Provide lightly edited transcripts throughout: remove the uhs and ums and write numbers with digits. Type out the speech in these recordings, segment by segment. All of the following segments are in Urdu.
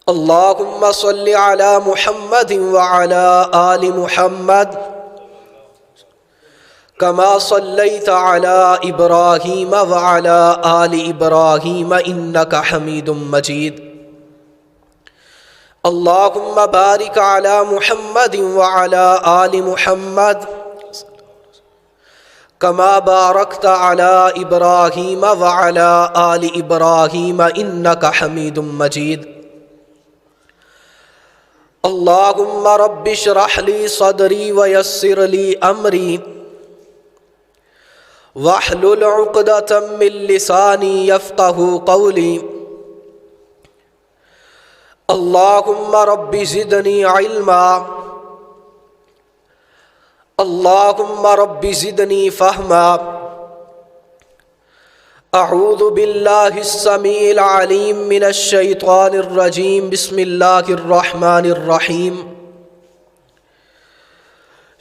اللہم صل علی محمد وعلی آل محمد کما صلیت علی ابراہیم وعلی آل ابراہیم انک حمید مجید اللہم بارک علی محمد وعلی آل محمد کما بارکت علی ابراہیم وعلی آل ابراہیم انک حمید مجید اللہم رب اشرح لی صدری ویسر لی امری واحلل عقدۃ من لسانی یفقہوا قولی اللہم رب زدنی علما اللہم رب زدنی فہما اعوذ باللہ السمیع العلیم من الشیطان الرجیم بسم اللہ الرحمن الرحیم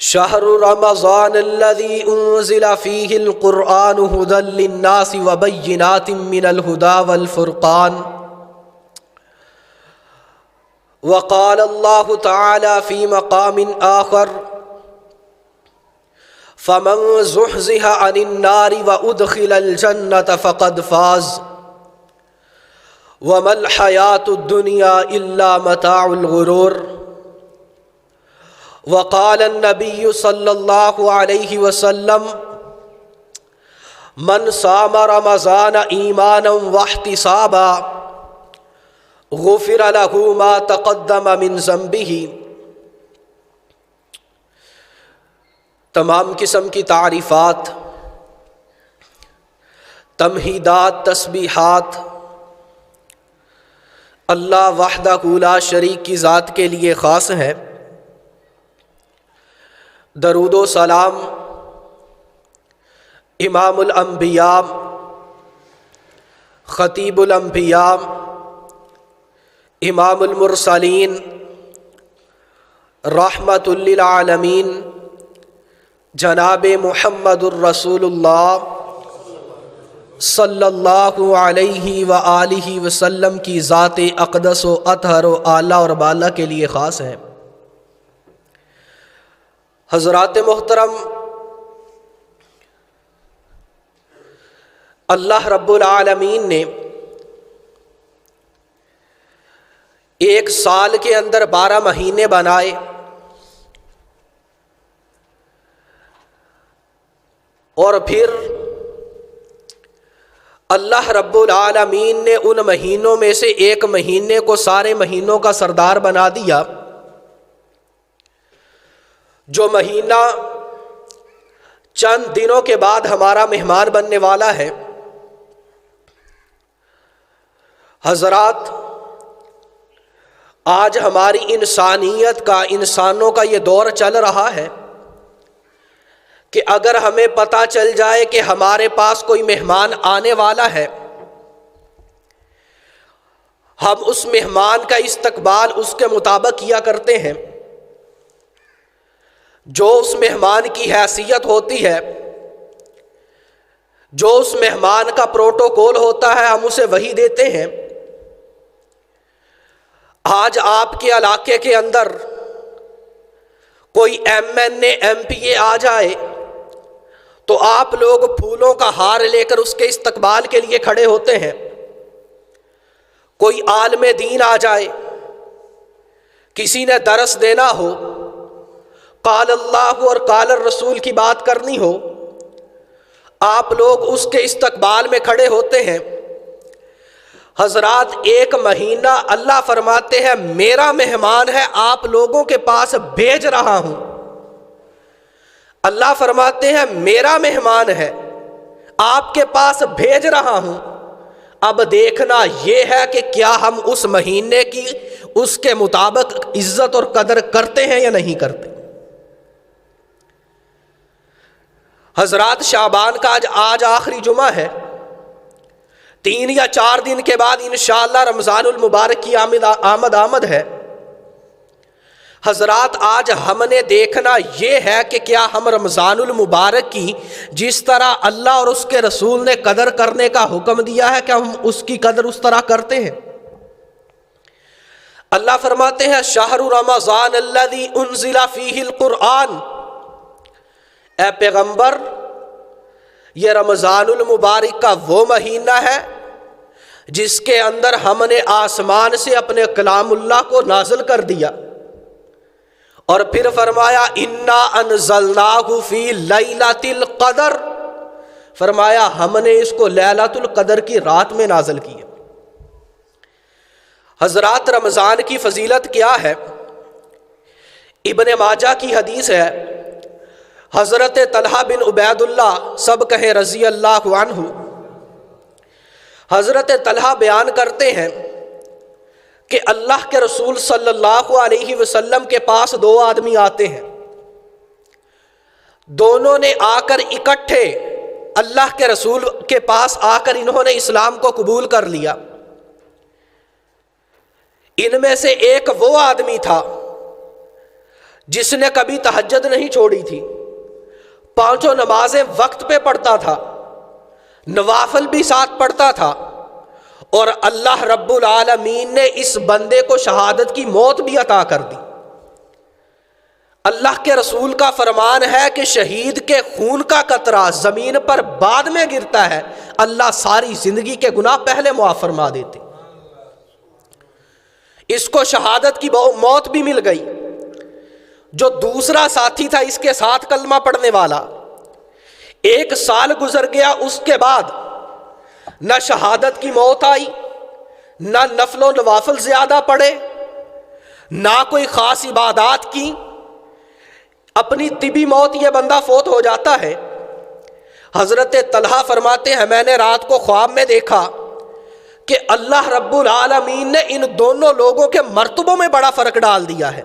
شہر رمضان الذی انزل فیہ القرآن ھدی للناس وبینات من الھدی والفرقان وقال اللہ تعالی فی مقام آخر فمن زحزح عن النار وادخل الجنة فقد فاز وما الحياة الدنيا إلا متاع الغرور وقال النبي صلى الله عليه وسلم من صام رمضان إيمانا واحتسابا غفر له ما تقدم من ذنبه۔ تمام قسم کی تعریفات، تمہیدات، تسبیحات اللہ وحدہ لا شریک کی ذات کے لیے خاص ہیں۔ درود و سلام امام الانبیاء، خطیب الانبیاء، امام المرسلین، رحمت للعالمین جناب محمد الرسول اللہ صلی اللہ علیہ وآلہ وسلم کی ذات اقدس و اطہر و اعلیٰ اور بالا کے لیے خاص ہیں۔ حضرات محترم، اللہ رب العالمین نے ایک سال کے اندر 12 مہینے بنائے اور پھر اللہ رب العالمین نے ان مہینوں میں سے ایک مہینے کو سارے مہینوں کا سردار بنا دیا، جو مہینہ چند دنوں کے بعد ہمارا مہمان بننے والا ہے۔ حضرات، آج ہماری انسانیت کا، انسانوں کا یہ دور چل رہا ہے کہ اگر ہمیں پتہ چل جائے کہ ہمارے پاس کوئی مہمان آنے والا ہے، ہم اس مہمان کا استقبال اس کے مطابق کیا کرتے ہیں۔ جو اس مہمان کی حیثیت ہوتی ہے، جو اس مہمان کا پروٹوکول ہوتا ہے، ہم اسے وہی دیتے ہیں۔ آج آپ کے علاقے کے اندر کوئی MNA MPA آ جائے تو آپ لوگ پھولوں کا ہار لے کر اس کے استقبال کے لیے کھڑے ہوتے ہیں۔ کوئی عالم دین آ جائے، کسی نے درس دینا ہو، قال اللہ اور قال الرسول کی بات کرنی ہو، آپ لوگ اس کے استقبال میں کھڑے ہوتے ہیں۔ حضرات، ایک مہینہ اللہ فرماتے ہیں میرا مہمان ہے، آپ لوگوں کے پاس بھیج رہا ہوں۔ اللہ فرماتے ہیں میرا مہمان ہے، آپ کے پاس بھیج رہا ہوں۔ اب دیکھنا یہ ہے کہ کیا ہم اس مہینے کی اس کے مطابق عزت اور قدر کرتے ہیں یا نہیں کرتے۔ حضرات، شعبان کا آج آخری جمعہ ہے، 3 یا 4 دن کے بعد انشاءاللہ رمضان المبارک کی آمد ہے۔ حضرات، آج ہم نے دیکھنا یہ ہے کہ کیا ہم رمضان المبارک کی جس طرح اللہ اور اس کے رسول نے قدر کرنے کا حکم دیا ہے، کیا ہم اس کی قدر اس طرح کرتے ہیں؟ اللہ فرماتے ہیں شہر رمضان الذی انزل فیہ القرآن، اے پیغمبر یہ رمضان المبارک کا وہ مہینہ ہے جس کے اندر ہم نے آسمان سے اپنے کلام اللہ کو نازل کر دیا، اور پھر فرمایا انا انزلناہ فی لیلۃ القدر، فرمایا ہم نے اس کو لیلۃ القدر کی رات میں نازل کیا۔ حضرات رمضان کی فضیلت کیا ہے؟ ابن ماجہ کی حدیث ہے، حضرت طلحہ بن عبید اللہ سب کہیں رضی اللہ عنہ، حضرت طلحہ بیان کرتے ہیں کہ اللہ کے رسول صلی اللہ علیہ وسلم کے پاس دو آدمی آتے ہیں، دونوں نے آ کر اکٹھے اللہ کے رسول کے پاس آ کر انہوں نے اسلام کو قبول کر لیا۔ ان میں سے ایک وہ آدمی تھا جس نے کبھی تہجد نہیں چھوڑی تھی، پانچوں نمازیں وقت پہ پڑھتا تھا، نوافل بھی ساتھ پڑھتا تھا، اور اللہ رب العالمین نے اس بندے کو شہادت کی موت بھی عطا کر دی۔ اللہ کے رسول کا فرمان ہے کہ شہید کے خون کا قطرہ زمین پر بعد میں گرتا ہے، اللہ ساری زندگی کے گناہ پہلے معاف فرما دیتے۔ اس کو شہادت کی موت بھی مل گئی۔ جو دوسرا ساتھی تھا اس کے ساتھ کلمہ پڑھنے والا، 1 سال گزر گیا، اس کے بعد نہ شہادت کی موت آئی، نہ نفل و نوافل زیادہ پڑھے، نہ کوئی خاص عبادات کی، اپنی طبی موت یہ بندہ فوت ہو جاتا ہے۔ حضرت طلحہ فرماتے ہیں میں نے رات کو خواب میں دیکھا کہ اللہ رب العالمین نے ان دونوں لوگوں کے مرتبوں میں بڑا فرق ڈال دیا ہے۔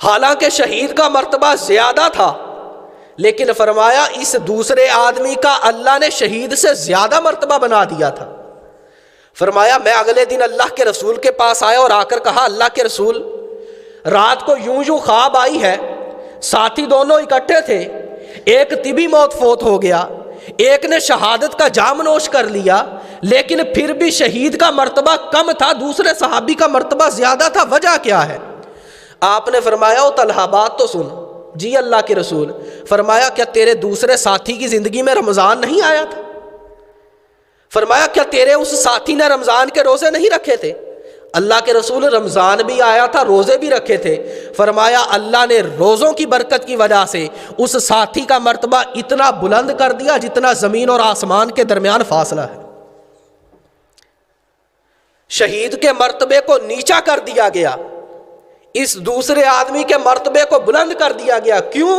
حالانکہ شہید کا مرتبہ زیادہ تھا، لیکن فرمایا اس دوسرے آدمی کا اللہ نے شہید سے زیادہ مرتبہ بنا دیا تھا۔ فرمایا میں اگلے دن اللہ کے رسول کے پاس آیا اور آ کر کہا اللہ کے رسول رات کو یوں خواب آئی ہے، ساتھی دونوں اکٹھے تھے، ایک طبی موت فوت ہو گیا، ایک نے شہادت کا جام نوش کر لیا، لیکن پھر بھی شہید کا مرتبہ کم تھا، دوسرے صحابی کا مرتبہ زیادہ تھا، وجہ کیا ہے؟ آپ نے فرمایا او طلحہ بات تو سن۔ جی اللہ کے رسول۔ فرمایا کیا تیرے دوسرے ساتھی کی زندگی میں رمضان نہیں آیا تھا؟ فرمایا کیا تیرے اس ساتھی نے رمضان کے روزے نہیں رکھے تھے؟ اللہ کے رسول رمضان بھی آیا تھا، روزے بھی رکھے تھے۔ فرمایا اللہ نے روزوں کی برکت کی وجہ سے اس ساتھی کا مرتبہ اتنا بلند کر دیا جتنا زمین اور آسمان کے درمیان فاصلہ ہے۔ شہید کے مرتبے کو نیچا کر دیا گیا، اس دوسرے آدمی کے مرتبے کو بلند کر دیا گیا۔ کیوں؟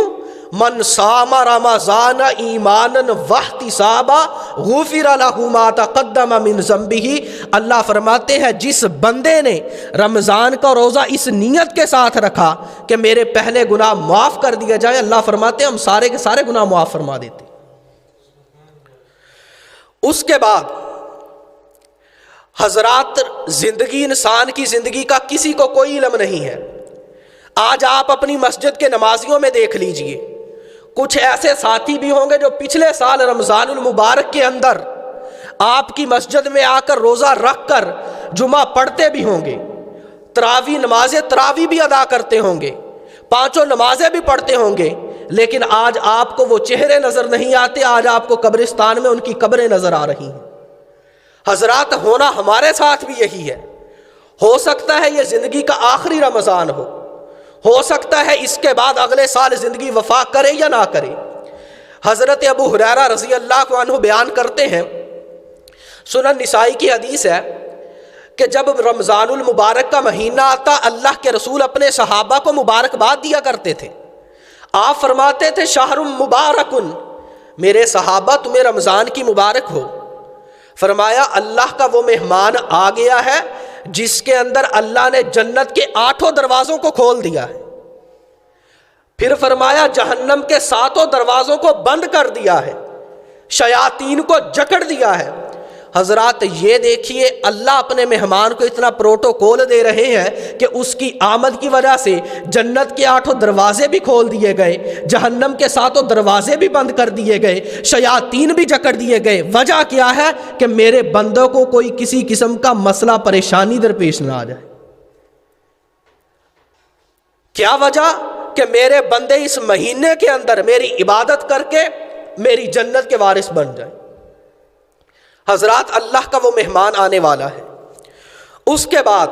من صام رمضان ایمانا واحتسابا غفر لہ ما تقدم من ذنبہ، اللہ فرماتے ہیں جس بندے نے رمضان کا روزہ اس نیت کے ساتھ رکھا کہ میرے پہلے گناہ معاف کر دیا جائے، اللہ فرماتے ہیں ہم سارے کے سارے گناہ معاف فرما دیتے۔ اس کے بعد حضرات زندگی انسان کی زندگی کا کسی کو کوئی علم نہیں ہے۔ آج آپ اپنی مسجد کے نمازیوں میں دیکھ لیجئے، کچھ ایسے ساتھی بھی ہوں گے جو پچھلے سال رمضان المبارک کے اندر آپ کی مسجد میں آ کر روزہ رکھ کر جمعہ پڑھتے بھی ہوں گے، تراویح بھی ادا کرتے ہوں گے، 5 نمازیں بھی پڑھتے ہوں گے، لیکن آج آپ کو وہ چہرے نظر نہیں آتے، آج آپ کو قبرستان میں ان کی قبریں نظر آ رہی ہیں۔ حضرات ہونا ہمارے ساتھ بھی یہی ہے۔ ہو سکتا ہے یہ زندگی کا آخری رمضان ہو سکتا ہے اس کے بعد اگلے سال زندگی وفا کرے یا نہ کرے۔ حضرت ابو ہریرہ رضی اللہ عنہ بیان کرتے ہیں، سنن نسائی کی حدیث ہے کہ جب رمضان المبارک کا مہینہ آتا اللہ کے رسول اپنے صحابہ کو مبارکباد دیا کرتے تھے۔ آپ فرماتے تھے شہر مبارکن، میرے صحابہ تمہیں رمضان کی مبارک ہو۔ فرمایا اللہ کا وہ مہمان آ گیا ہے جس کے اندر اللہ نے جنت کے 8 دروازوں کو کھول دیا ہے، پھر فرمایا جہنم کے 7 دروازوں کو بند کر دیا ہے، شیاطین کو جکڑ دیا ہے۔ حضرات یہ دیکھیے اللہ اپنے مہمان کو اتنا پروٹوکول دے رہے ہیں کہ اس کی آمد کی وجہ سے جنت کے 8 دروازے بھی کھول دیے گئے، جہنم کے 7 دروازے بھی بند کر دیے گئے، شیاطین بھی جکڑ دیے گئے۔ وجہ کیا ہے؟ کہ میرے بندوں کو کوئی کسی قسم کا مسئلہ پریشانی درپیش نہ آ جائے۔ کیا وجہ؟ کہ میرے بندے اس مہینے کے اندر میری عبادت کر کے میری جنت کے وارث بن جائیں۔ حضرات اللہ کا وہ مہمان آنے والا ہے۔ اس کے بعد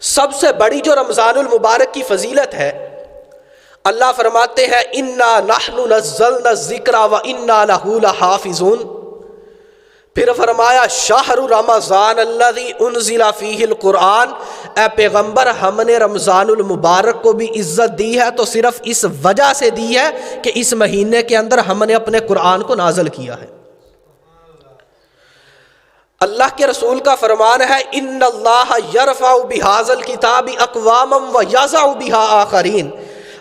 سب سے بڑی جو رمضان المبارک کی فضیلت ہے، اللہ فرماتے ہیں انا نحن نزلنا الذکر وانا لہ لحافظون۔ پھر فرمایا شہر رمضان الذی انزل فیہ القرآن، اے پیغمبر ہم نے رمضان المبارک کو بھی عزت دی ہے تو صرف اس وجہ سے دی ہے کہ اس مہینے کے اندر ہم نے اپنے قرآن کو نازل کیا ہے۔ اللہ کے رسول کا فرمان ہے ان اللہ یرفع بہذا الکتاب اقواما ویضع بہا آخرین۔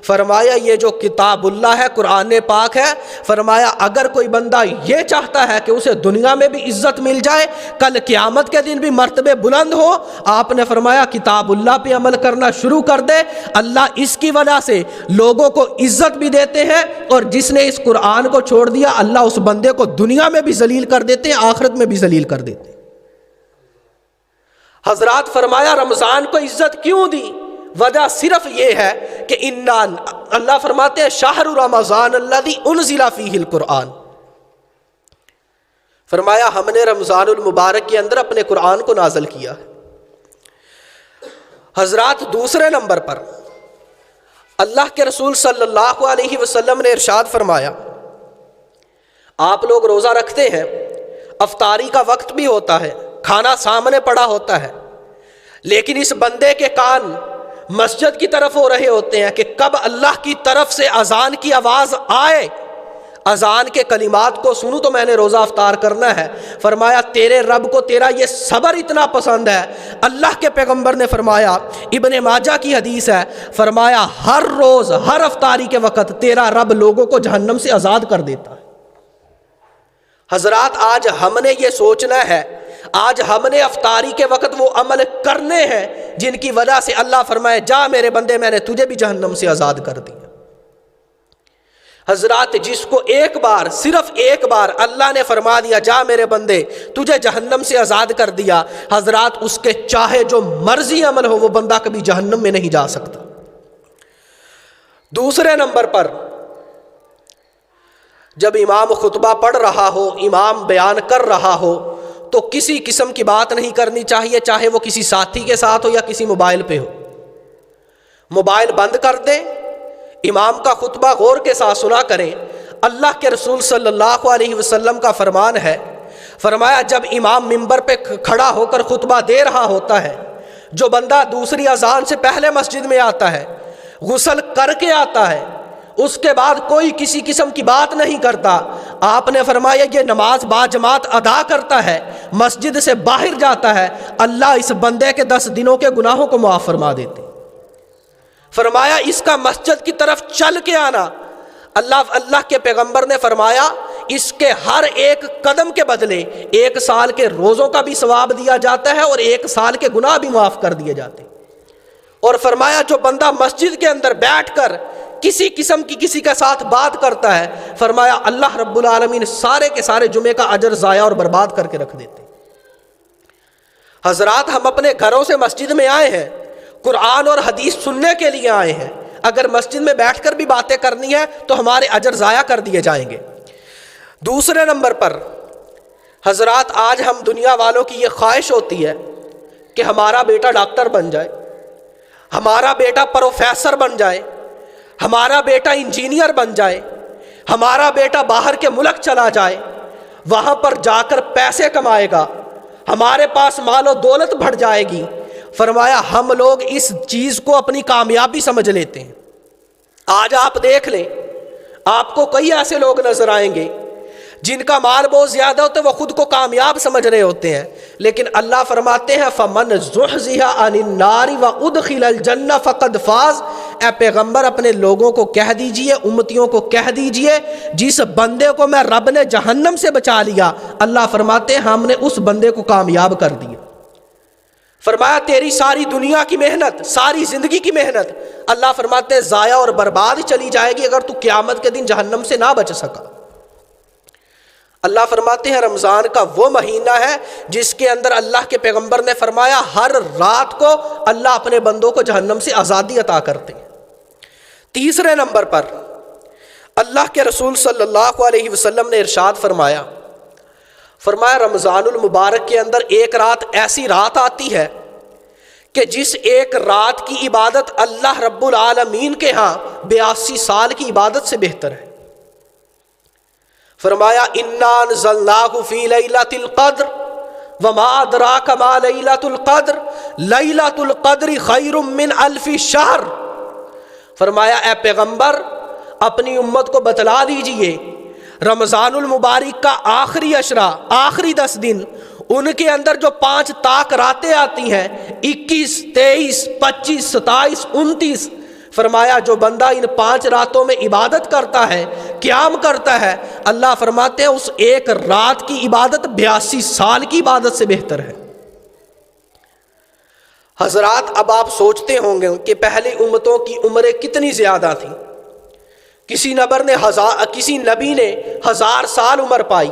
فرمایا یہ جو کتاب اللہ ہے، قرآن پاک ہے، فرمایا اگر کوئی بندہ یہ چاہتا ہے کہ اسے دنیا میں بھی عزت مل جائے، کل قیامت کے دن بھی مرتبے بلند ہو، آپ نے فرمایا کتاب اللہ پہ عمل کرنا شروع کر دے۔ اللہ اس کی وجہ سے لوگوں کو عزت بھی دیتے ہیں، اور جس نے اس قرآن کو چھوڑ دیا اللہ اس بندے کو دنیا میں بھی ذلیل کر دیتے ہیں، آخرت میں بھی ذلیل کر دیتے ہیں۔ حضرات فرمایا رمضان کو عزت کیوں دی؟ وجہ صرف یہ ہے کہ اللہ فرماتے ہیں شہر رمضان الذی انزل فیہ القرآن۔ فرمایا ہم نے رمضان المبارک کے اندر اپنے قرآن کو نازل کیا ہے۔ حضرات دوسرے نمبر پر اللہ کے رسول صلی اللہ علیہ وسلم نے ارشاد فرمایا، آپ لوگ روزہ رکھتے ہیں، افطاری کا وقت بھی ہوتا ہے، کھانا سامنے پڑا ہوتا ہے، لیکن اس بندے کے کان مسجد کی طرف ہو رہے ہوتے ہیں کہ کب اللہ کی طرف سے اذان کی آواز آئے، اذان کے کلمات کو سنوں تو میں نے روزہ افطار کرنا ہے۔ فرمایا تیرے رب کو تیرا یہ صبر اتنا پسند ہے۔ اللہ کے پیغمبر نے فرمایا، ابن ماجہ کی حدیث ہے، فرمایا ہر روز ہر افطاری کے وقت تیرا رب لوگوں کو جہنم سے آزاد کر دیتا ہے۔ حضرات آج ہم نے یہ سوچنا ہے، آج ہم نے افطاری کے وقت وہ عمل کرنے ہیں جن کی وجہ سے اللہ فرمائے جا میرے بندے میں نے تجھے بھی جہنم سے آزاد کر دیا۔ حضرات جس کو ایک بار، صرف ایک بار اللہ نے فرما دیا جا میرے بندے تجھے جہنم سے آزاد کر دیا، حضرات اس کے چاہے جو مرضی عمل ہو وہ بندہ کبھی جہنم میں نہیں جا سکتا۔ دوسرے نمبر پر جب امام خطبہ پڑھ رہا ہو، امام بیان کر رہا ہو تو کسی قسم کی بات نہیں کرنی چاہیے، چاہے وہ کسی ساتھی کے ساتھ ہو یا کسی موبائل پہ ہو۔ موبائل بند کر دیں، امام کا خطبہ غور کے ساتھ سنا کریں۔ اللہ کے رسول صلی اللہ علیہ وسلم کا فرمان ہے، فرمایا جب امام منبر پہ کھڑا ہو کر خطبہ دے رہا ہوتا ہے، جو بندہ دوسری اذان سے پہلے مسجد میں آتا ہے، غسل کر کے آتا ہے، اس کے بعد کوئی کسی قسم کی بات نہیں کرتا، آپ نے فرمایا یہ نماز با جماعت ادا کرتا ہے، مسجد سے باہر جاتا ہے، اللہ اس بندے کے 10 دنوں کے گناہوں کو معاف فرما دیتے۔ فرمایا اس کا مسجد کی طرف چل کے آنا، اللہ کے پیغمبر نے فرمایا اس کے ہر ایک قدم کے بدلے 1 سال کے روزوں کا بھی ثواب دیا جاتا ہے اور 1 سال کے گناہ بھی معاف کر دیے جاتے ہیں۔ اور فرمایا جو بندہ مسجد کے اندر بیٹھ کر کسی قسم کی کسی کے ساتھ بات کرتا ہے، فرمایا اللہ رب العالمین سارے کے سارے جمعے کا اجر ضائع اور برباد کر کے رکھ دیتے۔ حضرات ہم اپنے گھروں سے مسجد میں آئے ہیں، قرآن اور حدیث سننے کے لیے آئے ہیں، اگر مسجد میں بیٹھ کر بھی باتیں کرنی ہے تو ہمارے اجر ضائع کر دیے جائیں گے۔ دوسرے نمبر پر حضرات آج ہم دنیا والوں کی یہ خواہش ہوتی ہے کہ ہمارا بیٹا ڈاکٹر بن جائے، ہمارا بیٹا پروفیسر بن جائے، ہمارا بیٹا انجینئر بن جائے، ہمارا بیٹا باہر کے ملک چلا جائے، وہاں پر جا کر پیسے کمائے گا، ہمارے پاس مال و دولت بڑھ جائے گی۔ فرمایا ہم لوگ اس چیز کو اپنی کامیابی سمجھ لیتے ہیں۔ آج آپ دیکھ لیں، آپ کو کئی ایسے لوگ نظر آئیں گے جن کا مال بہت زیادہ ہوتا ہے، وہ خود کو کامیاب سمجھ رہے ہوتے ہیں، لیکن اللہ فرماتے ہیں فَمَنْ زُحْزِحَ عَنِ النَّارِ وَأُدْخِلَ الْجَنَّةَ فَقَدْ فَازَ۔ اے پیغمبر اپنے لوگوں کو کہہ دیجئے، امتیوں کو کہہ دیجئے، جس بندے کو میں رب نے جہنم سے بچا لیا، اللہ فرماتے ہیں ہم نے اس بندے کو کامیاب کر دیا۔ فرمایا تیری ساری دنیا کی محنت، ساری زندگی کی محنت، اللہ فرماتے ہیں ضائع اور برباد چلی جائے گی اگر تو قیامت کے دن جہنم سے نہ بچ سکا۔ اللہ فرماتے ہیں رمضان کا وہ مہینہ ہے جس کے اندر اللہ کے پیغمبر نے فرمایا ہر رات کو اللہ اپنے بندوں کو جہنم سے آزادی عطا کرتے ہیں۔ تیسرے نمبر پر اللہ کے رسول صلی اللہ علیہ وسلم نے ارشاد فرمایا رمضان المبارک کے اندر ایک رات ایسی رات آتی ہے کہ جس ایک رات کی عبادت اللہ رب العالمین کے ہاں 82 سال کی عبادت سے بہتر ہے۔ فرمایا انا انزلناہ فی لیلۃ القدر وما ادراک ما لیلۃ القدر لیلۃ القدر خیر من الف شہر۔ فرمایا اے پیغمبر اپنی امت کو بتلا دیجئے رمضان المبارک کا آخری عشرہ، آخری 10 دن، ان کے اندر جو 5 طاق راتیں آتی ہیں 21، 23، 25، 27، 29، فرمایا جو بندہ ان 5 راتوں میں عبادت کرتا ہے، قیام کرتا ہے، اللہ فرماتے ہیں اس ایک رات کی عبادت 82 سال کی عبادت سے بہتر ہے۔ حضرات اب آپ سوچتے ہوں گے کہ پہلے امتوں کی عمریں کتنی زیادہ تھیں۔ کسی نبی نے 1000 سال عمر پائی،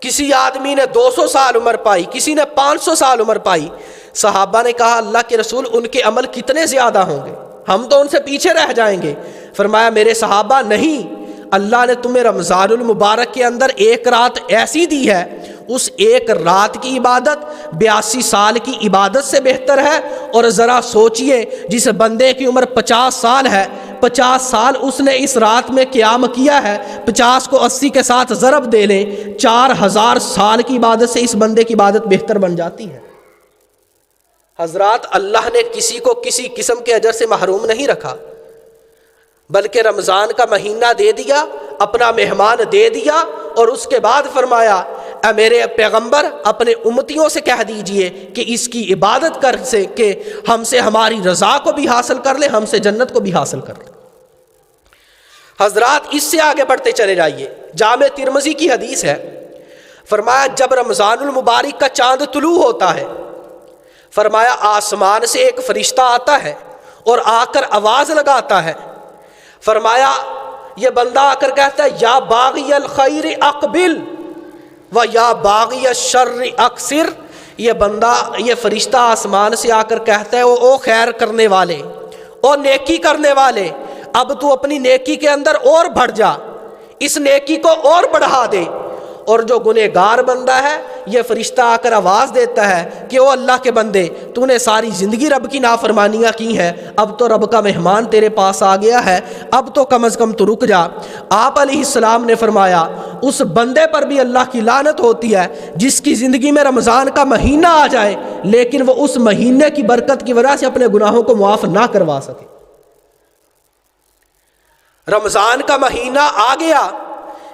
کسی آدمی نے 200 سال عمر پائی، کسی نے 500 سال عمر پائی۔ صحابہ نے کہا اللہ کے رسول ان کے عمل کتنے زیادہ ہوں گے، ہم تو ان سے پیچھے رہ جائیں گے۔ فرمایا میرے صحابہ نہیں، اللہ نے تمہیں رمضان المبارک کے اندر ایک رات ایسی دی ہے، اس ایک رات کی عبادت 82 سال کی عبادت سے بہتر ہے۔ اور ذرا سوچئے جس بندے کی عمر 50 سال ہے، 50 سال اس نے اس رات میں قیام کیا ہے، 50 کو 80 کے ساتھ ضرب دے لیں، 4000 سال کی عبادت سے اس بندے کی عبادت بہتر بن جاتی ہے۔ حضرات اللہ نے کسی کو کسی قسم کے اجر سے محروم نہیں رکھا، بلکہ رمضان کا مہینہ دے دیا، اپنا مہمان دے دیا، اور اس کے بعد فرمایا اے میرے پیغمبر اپنے امتیوں سے کہہ دیجئے کہ اس کی عبادت کر سے کہ ہم سے ہماری رضا کو بھی حاصل کر لے، ہم سے جنت کو بھی حاصل کر لے۔ حضرات اس سے آگے بڑھتے چلے جائیے، جامع ترمذی کی حدیث ہے، فرمایا جب رمضان المبارک کا چاند طلوع ہوتا ہے، فرمایا آسمان سے ایک فرشتہ آتا ہے اور آ کر آواز لگاتا ہے، فرمایا یہ بندہ آ کر کہتا ہے یا باغی الخیر اقبل و یا باغی الشر اقصر۔ یہ بندہ، یہ فرشتہ آسمان سے آ کر کہتا ہے او خیر کرنے والے، او نیکی کرنے والے، اب تو اپنی نیکی کے اندر اور بڑھ جا، اس نیکی کو اور بڑھا دے۔ اور جو گنہگار بندہ ہے یہ فرشتہ آ کر آواز دیتا ہے کہ او اللہ کے بندے تو نے ساری زندگی رب کی نافرمانیاں کی ہیں، اب تو رب کا مہمان تیرے پاس آ گیا ہے، اب تو کم از کم تو رک جا۔ آپ علیہ السلام نے فرمایا اس بندے پر بھی اللہ کی لعنت ہوتی ہے جس کی زندگی میں رمضان کا مہینہ آ جائے لیکن وہ اس مہینے کی برکت کی وجہ سے اپنے گناہوں کو معاف نہ کروا سکے۔ رمضان کا مہینہ آ گیا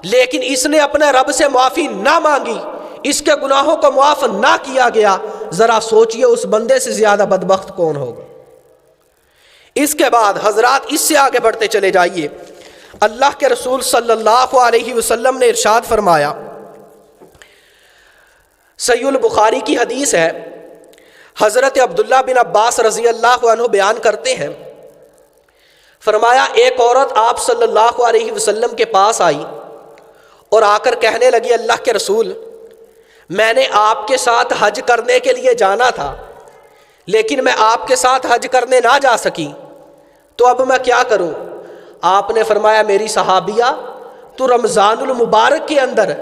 لیکن اس نے اپنے رب سے معافی نہ مانگی، اس کے گناہوں کو معاف نہ کیا گیا، ذرا سوچئے اس بندے سے زیادہ بدبخت کون ہوگا۔ اس کے بعد حضرات اس سے آگے بڑھتے چلے جائیے، اللہ کے رسول صلی اللہ علیہ وسلم نے ارشاد فرمایا، صحیح البخاری کی حدیث ہے، حضرت عبداللہ بن عباس رضی اللہ عنہ بیان کرتے ہیں، فرمایا ایک عورت آپ صلی اللہ علیہ وسلم کے پاس آئی اور آ کر کہنے لگی اللہ کے رسول میں نے آپ کے ساتھ حج کرنے کے لیے جانا تھا لیکن میں آپ کے ساتھ حج کرنے نہ جا سکی، تو اب میں کیا کروں؟ آپ نے فرمایا میری صحابیہ تو رمضان المبارک کے اندر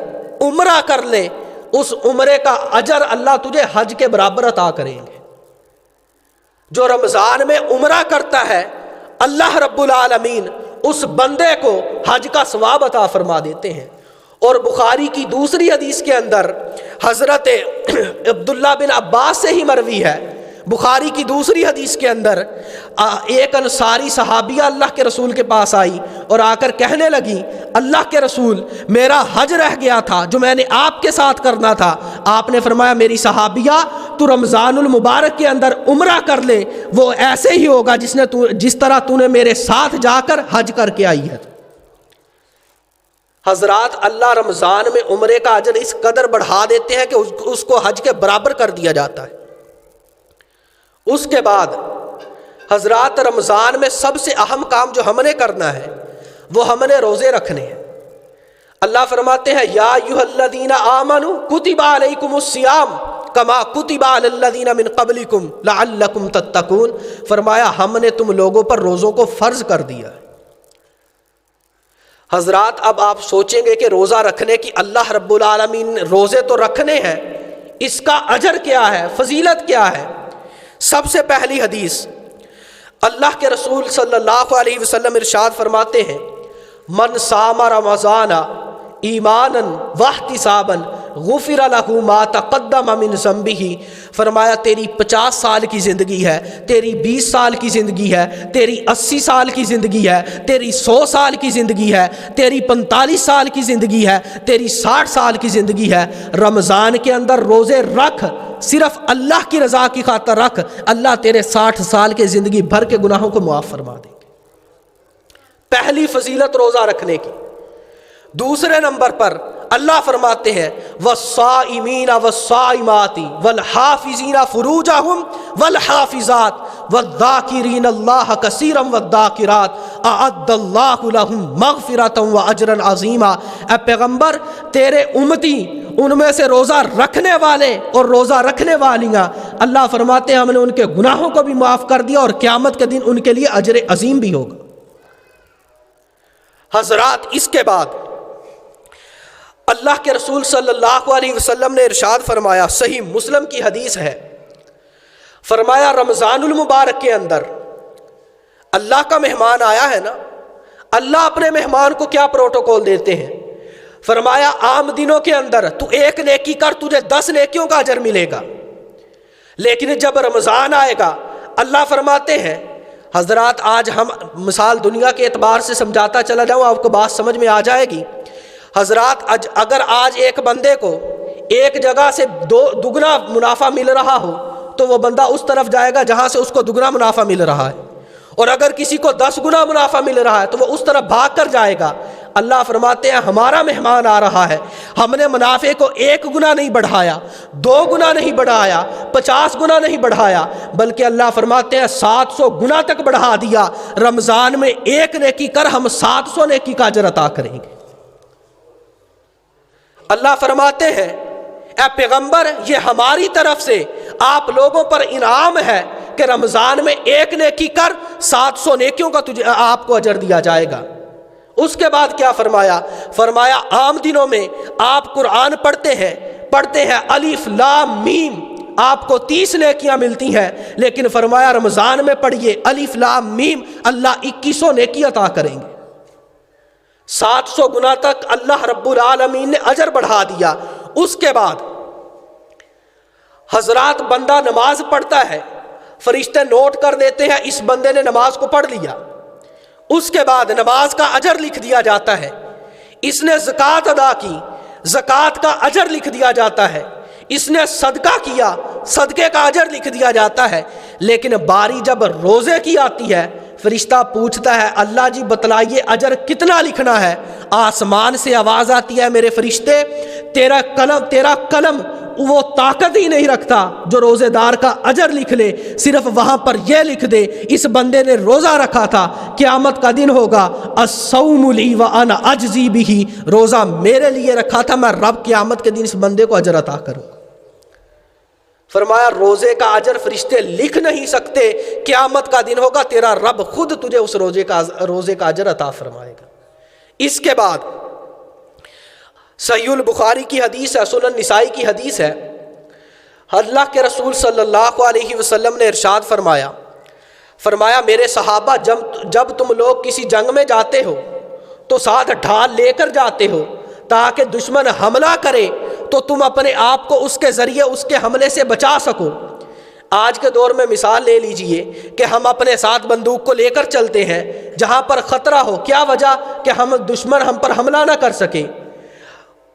عمرہ کر لے، اس عمرے کا اجر اللہ تجھے حج کے برابر عطا کریں گے۔ جو رمضان میں عمرہ کرتا ہے اللہ رب العالمین اس بندے کو حج کا ثواب عطا فرما دیتے ہیں۔ اور بخاری کی دوسری حدیث کے اندر حضرت عبداللہ بن عباس سے ہی مروی ہے، بخاری کی دوسری حدیث کے اندر ایک انصاری صحابیہ اللہ کے رسول کے پاس آئی اور آ کر کہنے لگی اللہ کے رسول میرا حج رہ گیا تھا جو میں نے آپ کے ساتھ کرنا تھا۔ آپ نے فرمایا میری صحابیہ تو رمضان المبارک کے اندر عمرہ کر لے، وہ ایسے ہی ہوگا جس طرح تو نے میرے ساتھ جا کر حج کر کے آئی ہے۔ حضرات اللہ رمضان میں عمرے کا اجر اس قدر بڑھا دیتے ہیں کہ اس کو حج کے برابر کر دیا جاتا ہے۔ اس کے بعد حضرات رمضان میں سب سے اہم کام جو ہم نے کرنا ہے وہ ہم نے روزے رکھنے ہیں۔ اللہ فرماتے ہیں یا ایھا الذین آمنوا کتب علیکم الصیام کما کتب علی الذین من قبلکم لعلکم تتقون، فرمایا ہم نے تم لوگوں پر روزوں کو فرض کر دیا ہے۔ حضرات اب آپ سوچیں گے کہ روزہ رکھنے کی اللہ رب العالمین روزے تو رکھنے ہیں، اس کا اجر کیا ہے، فضیلت کیا ہے؟ سب سے پہلی حدیث اللہ کے رسول صلی اللہ علیہ وسلم ارشاد فرماتے ہیں من صام رمضان ایمانا واحتسابا غفر لہ ما تقدم من ذنبہ، فرمایا تیری 50 سال کی زندگی ہے، تیری 20 سال کی زندگی ہے، تیری 80 سال کی زندگی ہے، تیری 100 سال کی زندگی ہے، تیری 45 سال کی زندگی ہے، تیری 60 سال کی زندگی ہے، رمضان کے اندر روزے رکھ، صرف اللہ کی رضا کی خاطر رکھ، اللہ تیرے 60 سال کے زندگی بھر کے گناہوں کو معاف فرما دیں گے۔ پہلی فضیلت روزہ رکھنے کی۔ دوسرے نمبر پر اللہ فرماتے ہیں والصائمین والصائمات والحافظین فروجہم والحافظات والذاکرین اللہ کثیرا والذاکرات اعد اللہ لہم مغفرۃ واجرا عظیما، اے پیغمبر تیرے امتی ان میں سے روزہ رکھنے والے اور روزہ رکھنے والیاں، اللہ فرماتے ہیں ہم نے ان کے گناہوں کو بھی معاف کر دیا اور قیامت کے دن ان کے لیے اجر عظیم بھی ہوگا۔ حضرات اس کے بعد اللہ کے رسول صلی اللہ علیہ وسلم نے ارشاد فرمایا، صحیح مسلم کی حدیث ہے، فرمایا رمضان المبارک کے اندر اللہ کا مہمان آیا ہے نا، اللہ اپنے مہمان کو کیا پروٹوکول دیتے ہیں؟ فرمایا عام دنوں کے اندر تو ایک نیکی کر تجھے 10 نیکیوں کا اجر ملے گا، لیکن جب رمضان آئے گا اللہ فرماتے ہیں، حضرات آج ہم مثال دنیا کے اعتبار سے سمجھاتا چلا جاؤں، آپ کو بات سمجھ میں آ جائے گی۔ حضرات اگر آج ایک بندے کو ایک جگہ سے دگنا منافع مل رہا ہو تو وہ بندہ اس طرف جائے گا جہاں سے اس کو دگنا منافع مل رہا ہے، اور اگر کسی کو 10 گنا منافع مل رہا ہے تو وہ اس طرف بھاگ کر جائے گا۔ اللہ فرماتے ہیں ہمارا مہمان آ رہا ہے، ہم نے منافع کو 1 گنا نہیں بڑھایا، 2 گنا نہیں بڑھایا، 50 گنا نہیں بڑھایا، بلکہ اللہ فرماتے ہیں 700 گنا تک بڑھا دیا۔ رمضان میں 1 نیکی کر ہم 700 نیکی کا اجر عطا کریں گے۔ اللہ فرماتے ہیں اے پیغمبر یہ ہماری طرف سے آپ لوگوں پر انعام ہے کہ رمضان میں 1 نیکی کر 700 نیکیوں کا تجھے آپ کو اجر دیا جائے گا۔ اس کے بعد کیا فرمایا؟ فرمایا عام دنوں میں آپ قرآن پڑھتے ہیں الف لام میم، آپ کو 30 نیکیاں ملتی ہیں، لیکن فرمایا رمضان میں پڑھیے الف لام میم، اللہ 2100 نیکی عطا کریں گے۔ 700 گنا تک اللہ رب العالمین نے اجر بڑھا دیا۔ اس کے بعد حضرات بندہ نماز پڑھتا ہے، فرشتے نوٹ کر دیتے ہیں اس بندے نے نماز کو پڑھ لیا، اس کے بعد نماز کا اجر لکھ دیا جاتا ہے۔ اس نے زکوٰۃ ادا کی، زکوٰۃ کا اجر لکھ دیا جاتا ہے۔ اس نے صدقہ کیا، صدقے کا اجر لکھ دیا جاتا ہے۔ لیکن باری جب روزے کی آتی ہے، فرشتہ پوچھتا ہے اللہ جی بتلائیے اجر کتنا لکھنا ہے؟ آسمان سے آواز آتی ہے میرے فرشتے تیرا قلم وہ طاقت ہی نہیں رکھتا جو روزے دار کا اجر لکھ لے، صرف وہاں پر یہ لکھ دے اس بندے نے روزہ رکھا تھا، قیامت کا دن ہوگا الصوم لی وانا اجزی بہ، روزہ میرے لیے رکھا تھا، میں رب قیامت کے دن اس بندے کو اجر عطا کروں۔ فرمایا روزے کا اجر فرشتے لکھ نہیں سکتے، قیامت کا دن ہوگا تیرا رب خود تجھے اس روزے کا اجر عطا فرمائے گا۔ اس کے بعد صحیح البخاری کی حدیث ہے، سنن نسائی کی حدیث ہے، اللہ کے رسول صلی اللہ علیہ وسلم نے ارشاد فرمایا میرے صحابہ جب تم لوگ کسی جنگ میں جاتے ہو تو ساتھ ڈھال لے کر جاتے ہو تاکہ دشمن حملہ کرے تو تم اپنے آپ کو اس کے ذریعے اس کے حملے سے بچا سکو۔ آج کے دور میں مثال لے لیجئے کہ ہم اپنے ساتھ بندوق کو لے کر چلتے ہیں جہاں پر خطرہ ہو، کیا وجہ کہ دشمن ہم پر حملہ نہ کر سکے،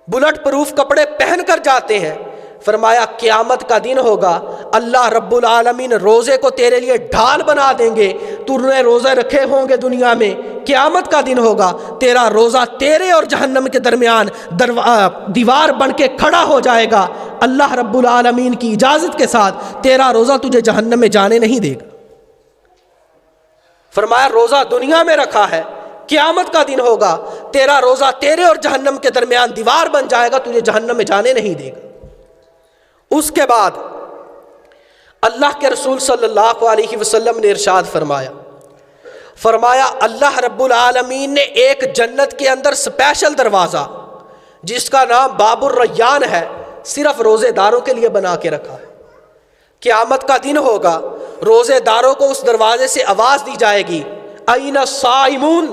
بلٹ پروف کپڑے پہن کر جاتے ہیں۔ فرمایا قیامت کا دن ہوگا اللہ رب العالمین روزے کو تیرے لیے ڈھال بنا دیں گے، تو نے روزے رکھے ہوں گے دنیا میں، قیامت کا دن ہوگا تیرا روزہ تیرے اور جہنم کے درمیان دیوار بن کے کھڑا ہو جائے گا، اللہ رب العالمین کی اجازت کے ساتھ تیرا روزہ تجھے جہنم میں جانے نہیں دے گا۔ فرمایا روزہ دنیا میں رکھا ہے، قیامت کا دن ہوگا، تیرا روزہ تیرے اور جہنم کے درمیان دیوار بن جائے گا، تجھے جہنم میں جانے نہیں دے گا۔ اس کے بعد اللہ کے رسول صلی اللہ علیہ وسلم نے ارشاد فرمایا اللہ رب العالمین نے ایک جنت کے اندر اسپیشل دروازہ جس کا نام باب الریان ہے، صرف روزے داروں کے لیے بنا کے رکھا ہے۔ قیامت کا دن ہوگا، روزے داروں کو اس دروازے سے آواز دی جائے گی، این الصائمون،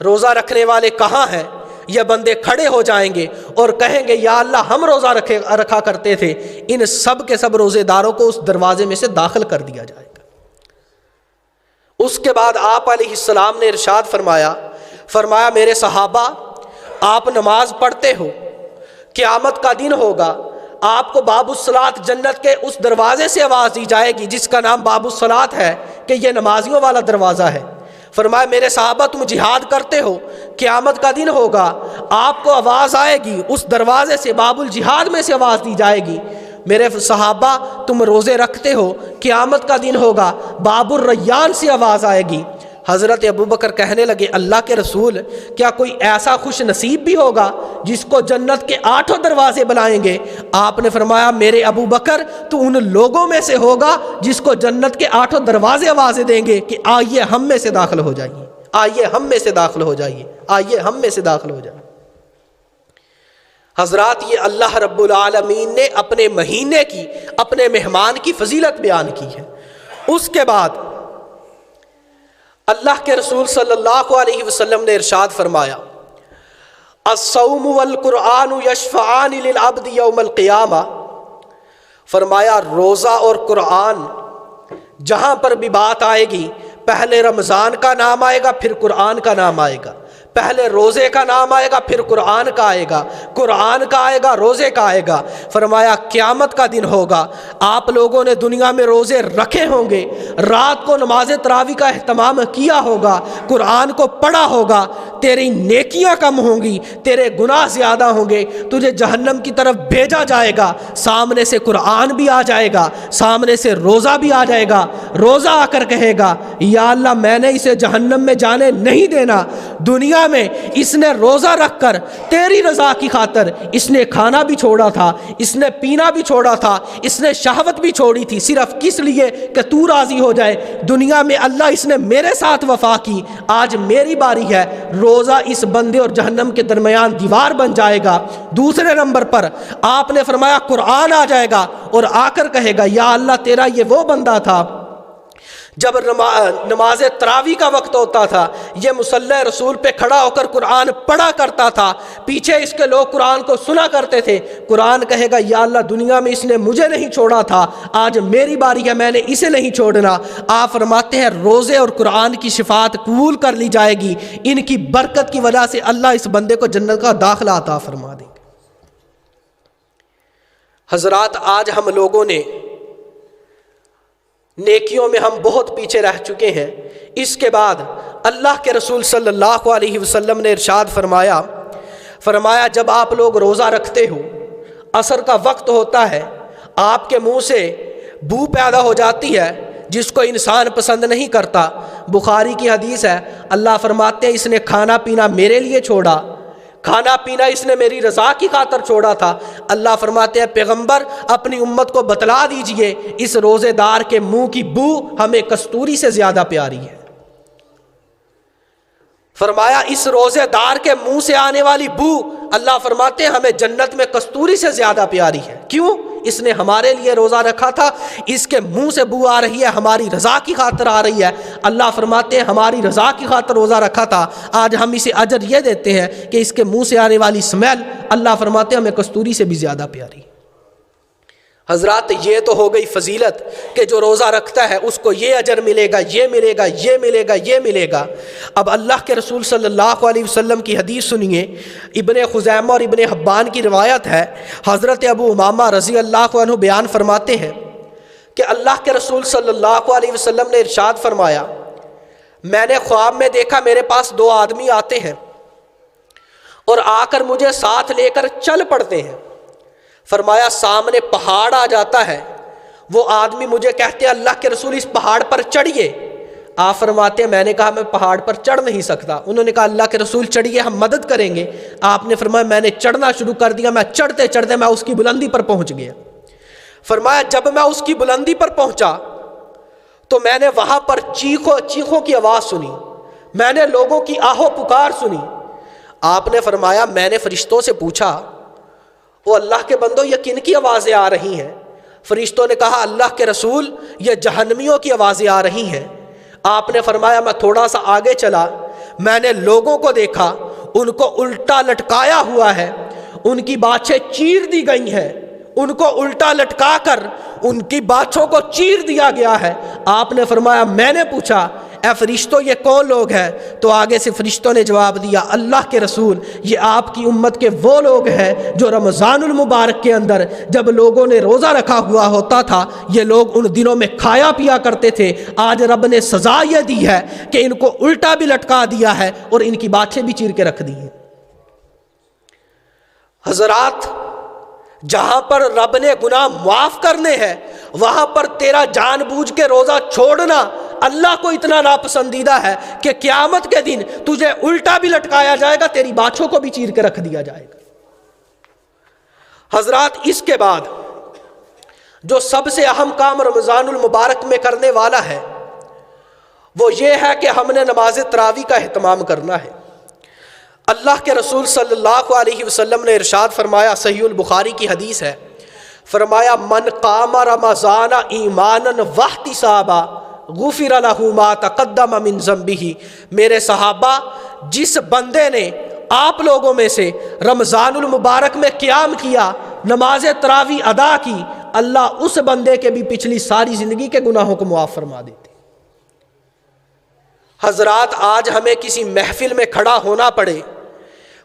روزہ رکھنے والے کہاں ہیں؟ یہ بندے کھڑے ہو جائیں گے اور کہیں گے یا اللہ ہم روزہ رکھا کرتے تھے۔ ان سب کے سب روزے داروں کو اس دروازے میں سے داخل کر دیا جائے گا۔ اس کے بعد آپ علیہ السلام نے ارشاد فرمایا میرے صحابہ، آپ نماز پڑھتے ہو، قیامت کا دن ہوگا، آپ کو باب الصلاۃ جنت کے اس دروازے سے آواز دی جائے گی جس کا نام باب الصلاۃ ہے کہ یہ نمازیوں والا دروازہ ہے۔ فرمایا میرے صحابہ تم جہاد کرتے ہو، قیامت کا دن ہوگا، آپ کو آواز آئے گی اس دروازے سے، باب الجہاد میں سے آواز دی جائے گی۔ میرے صحابہ تم روزے رکھتے ہو، قیامت کا دن ہوگا، باب الریان سے آواز آئے گی۔ حضرت ابوبکر کہنے لگے اللہ کے رسول، کیا کوئی ایسا خوش نصیب بھی ہوگا جس کو جنت کے 8 دروازے بلائیں گے؟ آپ نے فرمایا میرے ابوبکر تو ان لوگوں میں سے ہوگا جس کو جنت کے 8 دروازے آوازیں دیں گے کہ آئیے ہم میں سے داخل ہو جائیے، آئیے ہم میں سے داخل ہو جائیے، آئیے ہم میں سے داخل ہو جائیے۔ حضرات یہ اللہ رب العالمین نے اپنے مہینے کی، اپنے مہمان کی فضیلت بیان کی ہے۔ اس کے بعد اللہ کے رسول صلی اللہ علیہ وسلم نے ارشاد فرمایا الصوم والقرآن یشفعان للعبد یوم القیامہ، فرمایا روزہ اور قرآن جہاں پر بھی بات آئے گی، پہلے رمضان کا نام آئے گا، پھر قرآن کا نام آئے گا، پہلے روزے کا نام آئے گا، پھر قرآن کا آئے گا، قرآن کا آئے گا، روزے کا آئے گا۔ فرمایا قیامت کا دن ہوگا، آپ لوگوں نے دنیا میں روزے رکھے ہوں گے، رات کو نماز تراویح کا اہتمام کیا ہوگا، قرآن کو پڑھا ہوگا، تیری نیکیاں کم ہوں گی، تیرے گناہ زیادہ ہوں گے، تجھے جہنم کی طرف بھیجا جائے گا، سامنے سے قرآن بھی آ جائے گا، سامنے سے روزہ بھی آ جائے گا، روزہ آ کر کہے گا یا اللہ میں نے اسے جہنم میں جانے نہیں دینا، دنیا میں اس نے روزہ رکھ کر تیری رضا کی خاطر اس نے کھانا بھی چھوڑا تھا، اس نے پینا بھی چھوڑا تھا، اس نے شہوت بھی چھوڑی تھی، صرف کس لیے کہ تو راضی ہو جائے، دنیا میں اللہ اس نے میرے ساتھ وفا کی، آج میری باری ہے، روزہ اس بندے اور جہنم کے درمیان دیوار بن جائے گا۔ دوسرے نمبر پر آپ نے فرمایا قرآن آ جائے گا اور آ کر کہے گا یا اللہ تیرا یہ وہ بندہ تھا جب نماز تراویح کا وقت ہوتا تھا یہ مصلی رسول پہ کھڑا ہو کر قرآن پڑھا کرتا تھا، پیچھے اس کے لوگ قرآن کو سنا کرتے تھے، قرآن کہے گا یا اللہ دنیا میں اس نے مجھے نہیں چھوڑا تھا، آج میری باری ہے، میں نے اسے نہیں چھوڑنا۔ آپ فرماتے ہیں روزے اور قرآن کی شفاعت قبول کر لی جائے گی، ان کی برکت کی وجہ سے اللہ اس بندے کو جنت کا داخلہ عطا فرما دیں گے۔ حضرات آج ہم لوگوں نے نیکیوں میں ہم بہت پیچھے رہ چکے ہیں۔ اس کے بعد اللہ کے رسول صلی اللہ علیہ وسلم نے ارشاد فرمایا جب آپ لوگ روزہ رکھتے ہو، عصر کا وقت ہوتا ہے، آپ کے منہ سے بو پیدا ہو جاتی ہے جس کو انسان پسند نہیں کرتا، بخاری کی حدیث ہے، اللہ فرماتے ہیں اس نے کھانا پینا میرے لیے چھوڑا، کھانا پینا اس نے میری رضا کی خاطر چھوڑا تھا۔ اللہ فرماتے ہیں پیغمبر اپنی امت کو بتلا دیجئے اس روزے دار کے منہ کی بو ہمیں کستوری سے زیادہ پیاری ہے۔ فرمایا اس روزے دار کے منہ سے آنے والی بو اللہ فرماتے ہیں ہمیں جنت میں کستوری سے زیادہ پیاری ہے۔ کیوں؟ اس نے ہمارے لیے روزہ رکھا تھا، اس کے منہ سے بو آ رہی ہے، ہماری رضا کی خاطر آ رہی ہے۔ اللہ فرماتے ہیں ہماری رضا کی خاطر روزہ رکھا تھا، آج ہم اسے اجر یہ دیتے ہیں کہ اس کے منہ سے آنے والی سمیل اللہ فرماتے ہیں ہمیں کستوری سے بھی زیادہ پیاری۔ حضرات یہ تو ہو گئی فضیلت کہ جو روزہ رکھتا ہے اس کو یہ اجر ملے گا، یہ ملے گا، یہ ملے گا، یہ ملے گا۔ اب اللہ کے رسول صلی اللہ علیہ وسلم کی حدیث سنیے، ابن خزیمہ اور ابن حبان کی روایت ہے، حضرت ابو امامہ رضی اللہ عنہ بیان فرماتے ہیں کہ اللہ کے رسول صلی اللہ علیہ وسلم نے ارشاد فرمایا میں نے خواب میں دیکھا میرے پاس 2 آدمی آتے ہیں اور آ کر مجھے ساتھ لے کر چل پڑتے ہیں۔ فرمایا سامنے پہاڑ آ جاتا ہے، وہ آدمی مجھے کہتے ہیں اللہ کے رسول اس پہاڑ پر چڑھیے، آپ فرماتے ہیں میں نے کہا میں پہاڑ پر چڑھ نہیں سکتا. انہوں نے کہا اللہ کے رسول چڑھیے ہم مدد کریں گے. آپ نے فرمایا میں نے چڑھنا شروع کر دیا. میں چڑھتے چڑھتے میں اس کی بلندی پر پہنچ گیا. فرمایا جب میں اس کی بلندی پر پہنچا تو میں نے وہاں پر چیخوں کی آواز سنی. میں نے لوگوں کی آہو پکار سنی. آپ نے فرمایا میں نے فرشتوں سے پوچھا وہ اللہ کے بندو یہ کن کی آوازیں آ رہی ہیں؟ فرشتوں نے کہا اللہ کے رسول یہ جہنمیوں کی آوازیں آ رہی ہیں. آپ نے فرمایا میں تھوڑا سا آگے چلا. میں نے لوگوں کو دیکھا ان کو الٹا لٹکایا ہوا ہے. ان کی باچھیں چیر دی گئی ہیں. ان کو الٹا لٹکا کر ان کی باچھوں کو چیر دیا گیا ہے. آپ نے فرمایا میں نے پوچھا اے فرشتوں یہ کون لوگ ہیں؟ تو آگے سے فرشتوں نے جواب دیا اللہ کے رسول یہ آپ کی امت کے وہ لوگ ہیں جو رمضان المبارک کے اندر جب لوگوں نے روزہ رکھا ہوا ہوتا تھا یہ لوگ ان دنوں میں کھایا پیا کرتے تھے. آج رب نے سزا یہ دی ہے کہ ان کو الٹا بھی لٹکا دیا ہے اور ان کی باچھیں بھی چیر کے رکھ دی ہیں. حضرات جہاں پر رب نے گناہ معاف کرنے ہیں وہاں پر تیرا جان بوجھ کے روزہ چھوڑنا اللہ کو اتنا ناپسندیدہ ہے کہ قیامت کے دن تجھے الٹا بھی لٹکایا جائے گا تیری باچھوں کو بھی چیر کے رکھ دیا جائے گا. حضرات اس کے بعد جو سب سے اہم کام رمضان المبارک میں کرنے والا ہے وہ یہ ہے کہ ہم نے نماز تراویح کا اہتمام کرنا ہے. اللہ کے رسول صلی اللہ علیہ وسلم نے ارشاد فرمایا صحیح البخاری کی حدیث ہے فرمایا من قام رمضان ایمانا واحتسابا غفر لہ ما تقدم من ذنبہ. میرے صحابہ جس بندے نے آپ لوگوں میں سے رمضان المبارک میں قیام کیا نماز تراویح ادا کی اللہ اس بندے کے بھی پچھلی ساری زندگی کے گناہوں کو معاف فرما دیتے. حضرات آج ہمیں کسی محفل میں کھڑا ہونا پڑے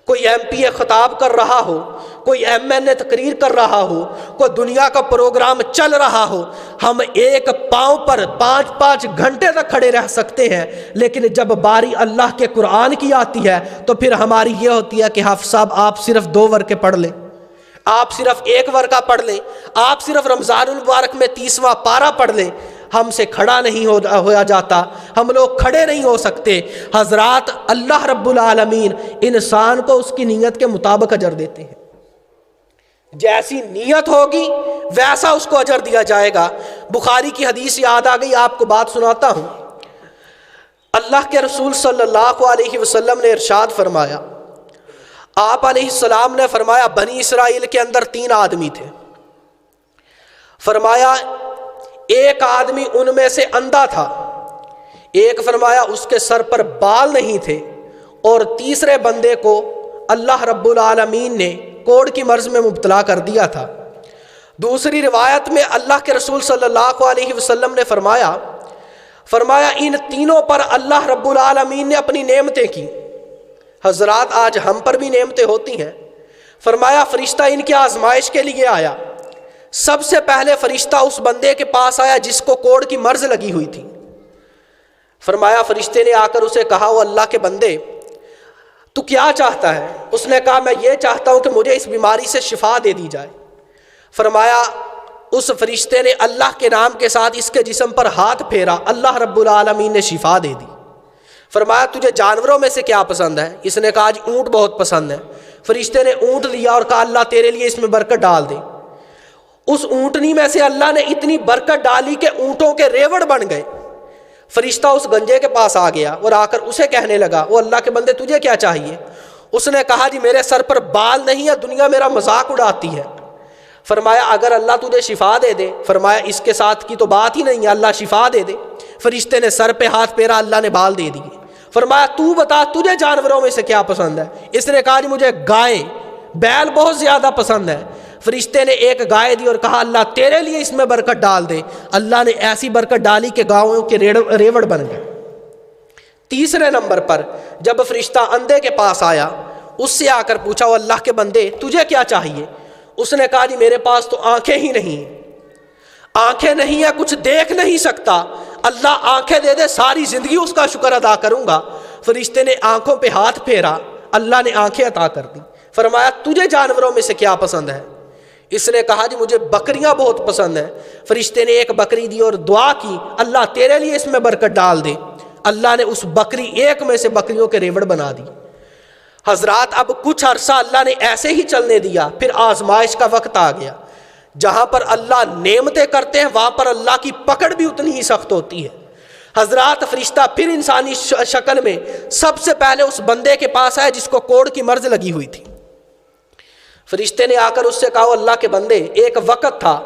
کوئی ایم پی اے خطاب کر رہا ہو کوئی ایم این اے تقریر کر رہا ہو کوئی دنیا کا پروگرام چل رہا ہو ہم ایک پاؤں پر 5 گھنٹے تک کھڑے رہ سکتے ہیں لیکن جب باری اللہ کے قرآن کی آتی ہے تو پھر ہماری یہ ہوتی ہے کہ حافظ صاحب آپ صرف 2 ورقے پڑھ لیں آپ صرف 1 ورقہ پڑھ لیں آپ صرف رمضان المبارک میں 30واں پارہ پڑھ لیں. ہم سے کھڑا نہیں ہوا جاتا ہم لوگ کھڑے نہیں ہو سکتے. حضرات اللہ رب العالمین انسان کو اس کی نیت کے مطابق اجر دیتے ہیں. جیسی نیت ہوگی ویسا اس کو اجر دیا جائے گا. بخاری کی حدیث یاد آ گئی آپ کو بات سناتا ہوں. اللہ کے رسول صلی اللہ علیہ وسلم نے ارشاد فرمایا آپ علیہ السلام نے فرمایا بنی اسرائیل کے اندر 3 آدمی تھے. فرمایا ایک آدمی ان میں سے اندھا تھا ایک فرمایا اس کے سر پر بال نہیں تھے اور تیسرے بندے کو اللہ رب العالمین نے کوڑ کی مرض میں مبتلا کر دیا تھا. دوسری روایت میں اللہ کے رسول صلی اللہ علیہ وسلم نے فرمایا ان تینوں پر اللہ رب العالمین نے اپنی نعمتیں کی. حضرات آج ہم پر بھی نعمتیں ہوتی ہیں. فرمایا فرشتہ ان کی آزمائش کے لیے آیا. سب سے پہلے فرشتہ اس بندے کے پاس آیا جس کو کوڑ کی مرض لگی ہوئی تھی. فرمایا فرشتے نے آ کر اسے کہا وہ اللہ کے بندے تو کیا چاہتا ہے؟ اس نے کہا میں یہ چاہتا ہوں کہ مجھے اس بیماری سے شفا دے دی جائے. فرمایا اس فرشتے نے اللہ کے نام کے ساتھ اس کے جسم پر ہاتھ پھیرا اللہ رب العالمین نے شفا دے دی. فرمایا تجھے جانوروں میں سے کیا پسند ہے؟ اس نے کہا جی اونٹ بہت پسند ہے. فرشتے نے اونٹ لیا اور کہا اللہ تیرے لیے اس میں برکت ڈال دے. اس اونٹنی میں سے اللہ نے اتنی برکت ڈالی کہ اونٹوں کے ریوڑ بن گئے. فرشتہ اس گنجے کے پاس آ گیا اور آ کر اسے کہنے لگا وہ اللہ کے بندے تجھے کیا چاہیے؟ اس نے کہا جی میرے سر پر بال نہیں ہے دنیا میرا مذاق اڑاتی ہے. فرمایا اگر اللہ تجھے شفا دے دے. فرمایا اس کے ساتھ کی تو بات ہی نہیں ہے اللہ شفا دے دے. فرشتے نے سر پہ ہاتھ پھیرا اللہ نے بال دے دیے. فرمایا تو بتا تجھے جانوروں میں سے کیا پسند ہے؟ اس نے کہا جی مجھے گائے بیل بہت زیادہ پسند ہے. فرشتے نے ایک گائے دی اور کہا اللہ تیرے لیے اس میں برکت ڈال دے. اللہ نے ایسی برکت ڈالی کہ گاؤں کے ریوڑ بن گئے. تیسرے نمبر پر جب فرشتہ اندھے کے پاس آیا اس سے آ کر پوچھا وہ اللہ کے بندے تجھے کیا چاہیے؟ اس نے کہا جی میرے پاس تو آنکھیں ہی نہیں ہیں کچھ دیکھ نہیں سکتا. اللہ آنکھیں دے دے ساری زندگی اس کا شکر ادا کروں گا. فرشتے نے آنکھوں پہ ہاتھ پھیرا اللہ نے آنکھیں عطا کر دی. فرمایا تجھے جانوروں میں سے کیا پسند ہے؟ اس نے کہا جی مجھے بکریاں بہت پسند ہیں. فرشتے نے ایک بکری دی اور دعا کی اللہ تیرے لیے اس میں برکت ڈال دے. اللہ نے اس بکری ایک میں سے بکریوں کے ریوڑ بنا دی۔ حضرات اب کچھ عرصہ اللہ نے ایسے ہی چلنے دیا، پھر آزمائش کا وقت آ گیا۔ جہاں پر اللہ نعمتیں کرتے ہیں وہاں پر اللہ کی پکڑ بھی اتنی ہی سخت ہوتی ہے۔ حضرات فرشتہ پھر انسانی شکل میں سب سے پہلے اس بندے کے پاس آیا جس کو کوڑ کی مرض لگی ہوئی تھی۔ فرشتے نے آ کر اس سے کہا، اللہ کے بندے، ایک وقت تھا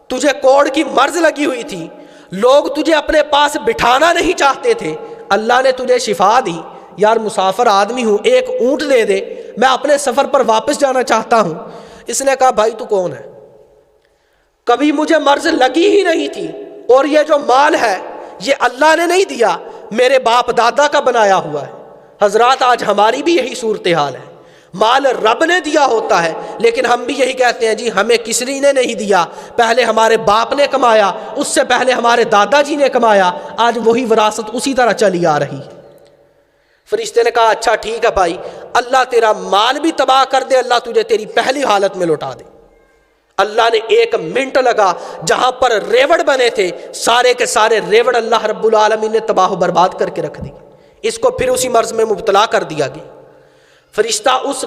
تجھے کوڑ کی مرض لگی ہوئی تھی، لوگ تجھے اپنے پاس بٹھانا نہیں چاہتے تھے، اللہ نے تجھے شفا دی۔ یار مسافر آدمی ہوں، ایک اونٹ دے دے، میں اپنے سفر پر واپس جانا چاہتا ہوں۔ اس نے کہا، بھائی تو کون ہے؟ کبھی مجھے مرض لگی ہی نہیں تھی، اور یہ جو مال ہے یہ اللہ نے نہیں دیا، میرے باپ دادا کا بنایا ہوا ہے۔ حضرات آج ہماری بھی یہی صورتحال ہے، مال رب نے دیا ہوتا ہے لیکن ہم بھی یہی کہتے ہیں، جی ہمیں کسی نے نہیں دیا، پہلے ہمارے باپ نے کمایا، اس سے پہلے ہمارے دادا جی نے کمایا، آج وہی وراثت اسی طرح چلی آ رہی ہے۔ فرشتے نے کہا، اچھا ٹھیک ہے بھائی، اللہ تیرا مال بھی تباہ کر دے، اللہ تجھے تیری پہلی حالت میں لوٹا دے۔ اللہ نے ایک منٹ لگا، جہاں پر ریوڑ بنے تھے سارے کے سارے ریوڑ اللہ رب العالمین نے تباہ و برباد کر کے رکھ دی، اس کو پھر اسی مرض میں مبتلا کر دیا گیا۔ فرشتہ اس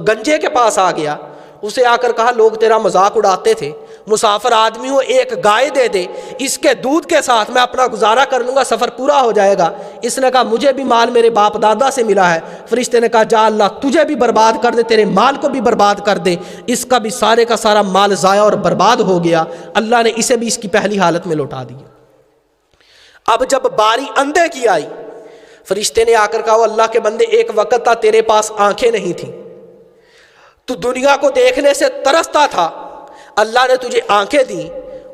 گنجے کے پاس آ گیا، اسے آ کر کہا، لوگ تیرا مذاق اڑاتے تھے، مسافر آدمی ہو، ایک گائے دے دے، اس کے دودھ کے ساتھ میں اپنا گزارا کر لوں گا، سفر پورا ہو جائے گا۔ اس نے کہا، مجھے بھی مال میرے باپ دادا سے ملا ہے۔ فرشتے نے کہا، جا اللہ تجھے بھی برباد کر دے، تیرے مال کو بھی برباد کر دے۔ اس کا بھی سارے کا سارا مال ضائع اور برباد ہو گیا، اللہ نے اسے بھی اس کی پہلی حالت میں لوٹا دیا۔ اب جب باری اندھے کی آئی، فرشتے نے آ کر کہا، اللہ کے بندے، ایک وقت تھا تیرے پاس آنکھیں نہیں تھیں، تو دنیا کو دیکھنے سے ترستا تھا، اللہ نے تجھے آنکھیں دی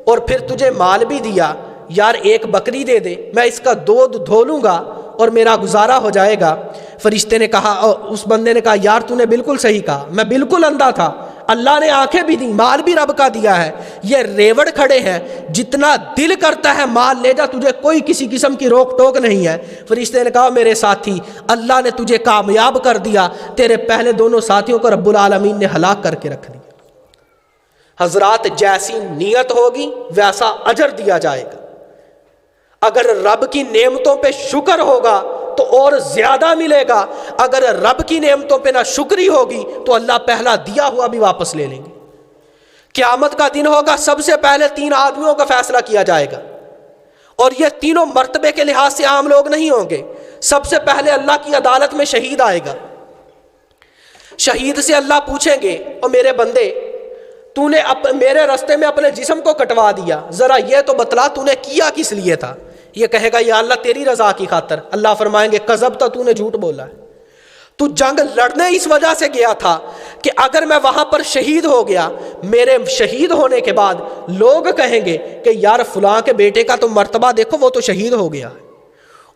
اور پھر تجھے مال بھی دیا، یار ایک بکری دے دے، میں اس کا دودھ دھو لوں گا اور میرا گزارا ہو جائے گا۔ فرشتے نے کہا، اس بندے نے کہا، یار تو نے بالکل صحیح کہا، میں بالکل اندھا تھا، اللہ نے آنکھیں بھی دی، مال بھی رب کا دیا ہے، یہ ریوڑ کھڑے ہیں، جتنا دل کرتا ہے مال لے جا، تجھے کوئی کسی قسم کی روک ٹوک نہیں ہے۔ فرشتے نے کہا، میرے ساتھی، اللہ نے تجھے کامیاب کر دیا، تیرے پہلے دونوں ساتھیوں کو رب العالمین نے ہلاک کر کے رکھ دیا۔ حضرات جیسی نیت ہوگی ویسا اجر دیا جائے گا۔ اگر رب کی نعمتوں پہ شکر ہوگا تو اور زیادہ ملے گا، اگر رب کی نعمتوں پہ نہ شکری ہوگی تو اللہ پہلا دیا ہوا بھی واپس لے لیں گے۔ قیامت کا دن ہوگا، سب سے پہلے 3 آدمیوں کا فیصلہ کیا جائے گا، اور یہ تینوں مرتبے کے لحاظ سے عام لوگ نہیں ہوں گے۔ سب سے پہلے اللہ کی عدالت میں شہید آئے گا۔ شہید سے اللہ پوچھیں گے، اور میرے بندے، تو نے میرے راستے میں اپنے جسم کو کٹوا دیا، ذرا یہ تو بتلا تو نے کیا کس لیے تھا؟ یہ کہے گا، یا اللہ تیری رضا کی خاطر۔ اللہ فرمائیں گے، کذبت، تو نے جھوٹ بولا ہے، تو جنگ لڑنے اس وجہ سے گیا تھا کہ اگر میں وہاں پر شہید ہو گیا، میرے شہید ہونے کے بعد لوگ کہیں گے کہ یار فلاں کے بیٹے کا تو مرتبہ دیکھو، وہ تو شہید ہو گیا،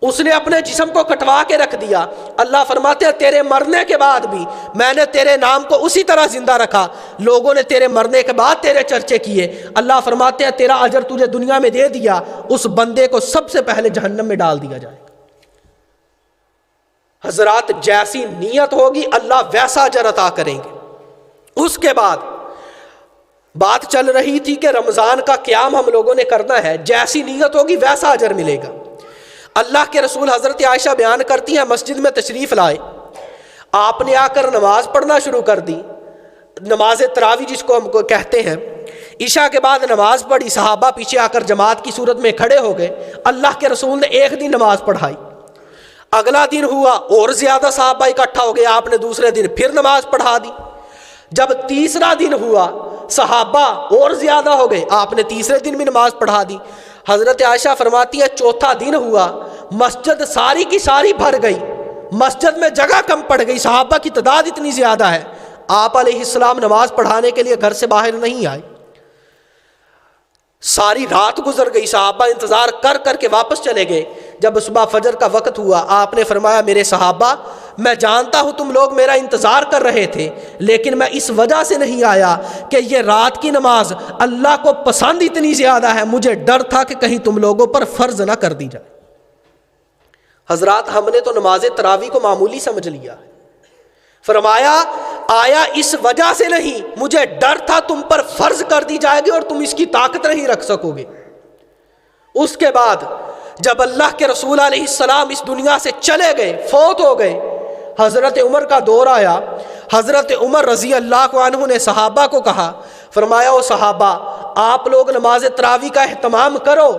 اس نے اپنے جسم کو کٹوا کے رکھ دیا۔ اللہ فرماتے ہیں، تیرے مرنے کے بعد بھی میں نے تیرے نام کو اسی طرح زندہ رکھا، لوگوں نے تیرے مرنے کے بعد تیرے چرچے کیے۔ اللہ فرماتے ہیں، تیرا اجر تجھے دنیا میں دے دیا، اس بندے کو سب سے پہلے جہنم میں ڈال دیا جائے گا۔ حضرات جیسی نیت ہوگی اللہ ویسا اجر عطا کریں گے۔ اس کے بعد بات چل رہی تھی کہ رمضان کا قیام ہم لوگوں نے کرنا ہے، جیسی نیت ہوگی ویسا اجر ملے گا۔ اللہ کے رسول حضرت عائشہ بیان کرتی ہیں، مسجد میں تشریف لائے، آپ نے آ کر نماز پڑھنا شروع کر دی، نماز تراویح جس کو ہم کو کہتے ہیں۔ عشاء کے بعد نماز پڑھی، صحابہ پیچھے آ کر جماعت کی صورت میں کھڑے ہو گئے۔ اللہ کے رسول نے ایک دن نماز پڑھائی، اگلا دن ہوا اور زیادہ صحابہ اکٹھا ہو گئے، آپ نے دوسرے دن پھر نماز پڑھا دی۔ جب تیسرا دن ہوا، صحابہ اور زیادہ ہو گئے، آپ نے تیسرے دن بھی نماز پڑھا دی۔ حضرت عائشہ فرماتی ہے، چوتھا دن ہوا، مسجد ساری کی ساری بھر گئی، مسجد میں جگہ کم پڑ گئی، صحابہ کی تعداد اتنی زیادہ ہے، آپ علیہ السلام نماز پڑھانے کے لیے گھر سے باہر نہیں آئے۔ ساری رات گزر گئی، صحابہ انتظار کر کر کے واپس چلے گئے۔ جب صبح فجر کا وقت ہوا، آپ نے فرمایا، میرے صحابہ، میں جانتا ہوں تم لوگ میرا انتظار کر رہے تھے، لیکن میں اس وجہ سے نہیں آیا کہ یہ رات کی نماز اللہ کو پسند اتنی زیادہ ہے، مجھے ڈر تھا کہ کہیں تم لوگوں پر فرض نہ کر دی جائے۔ حضرات ہم نے تو نماز تراویح کو معمولی سمجھ لیا، فرمایا آیا اس وجہ سے نہیں، مجھے ڈر تھا تم پر فرض کر دی جائے گی اور تم اس کی طاقت نہیں رکھ سکو گے۔ اس کے بعد جب اللہ کے رسول علیہ السلام اس دنیا سے چلے گئے، فوت ہو گئے، حضرت عمر کا دور آیا۔ حضرت عمر رضی اللہ عنہ نے صحابہ کو کہا، فرمایا او صحابہ، آپ لوگ نماز تراویح کا اہتمام کرو،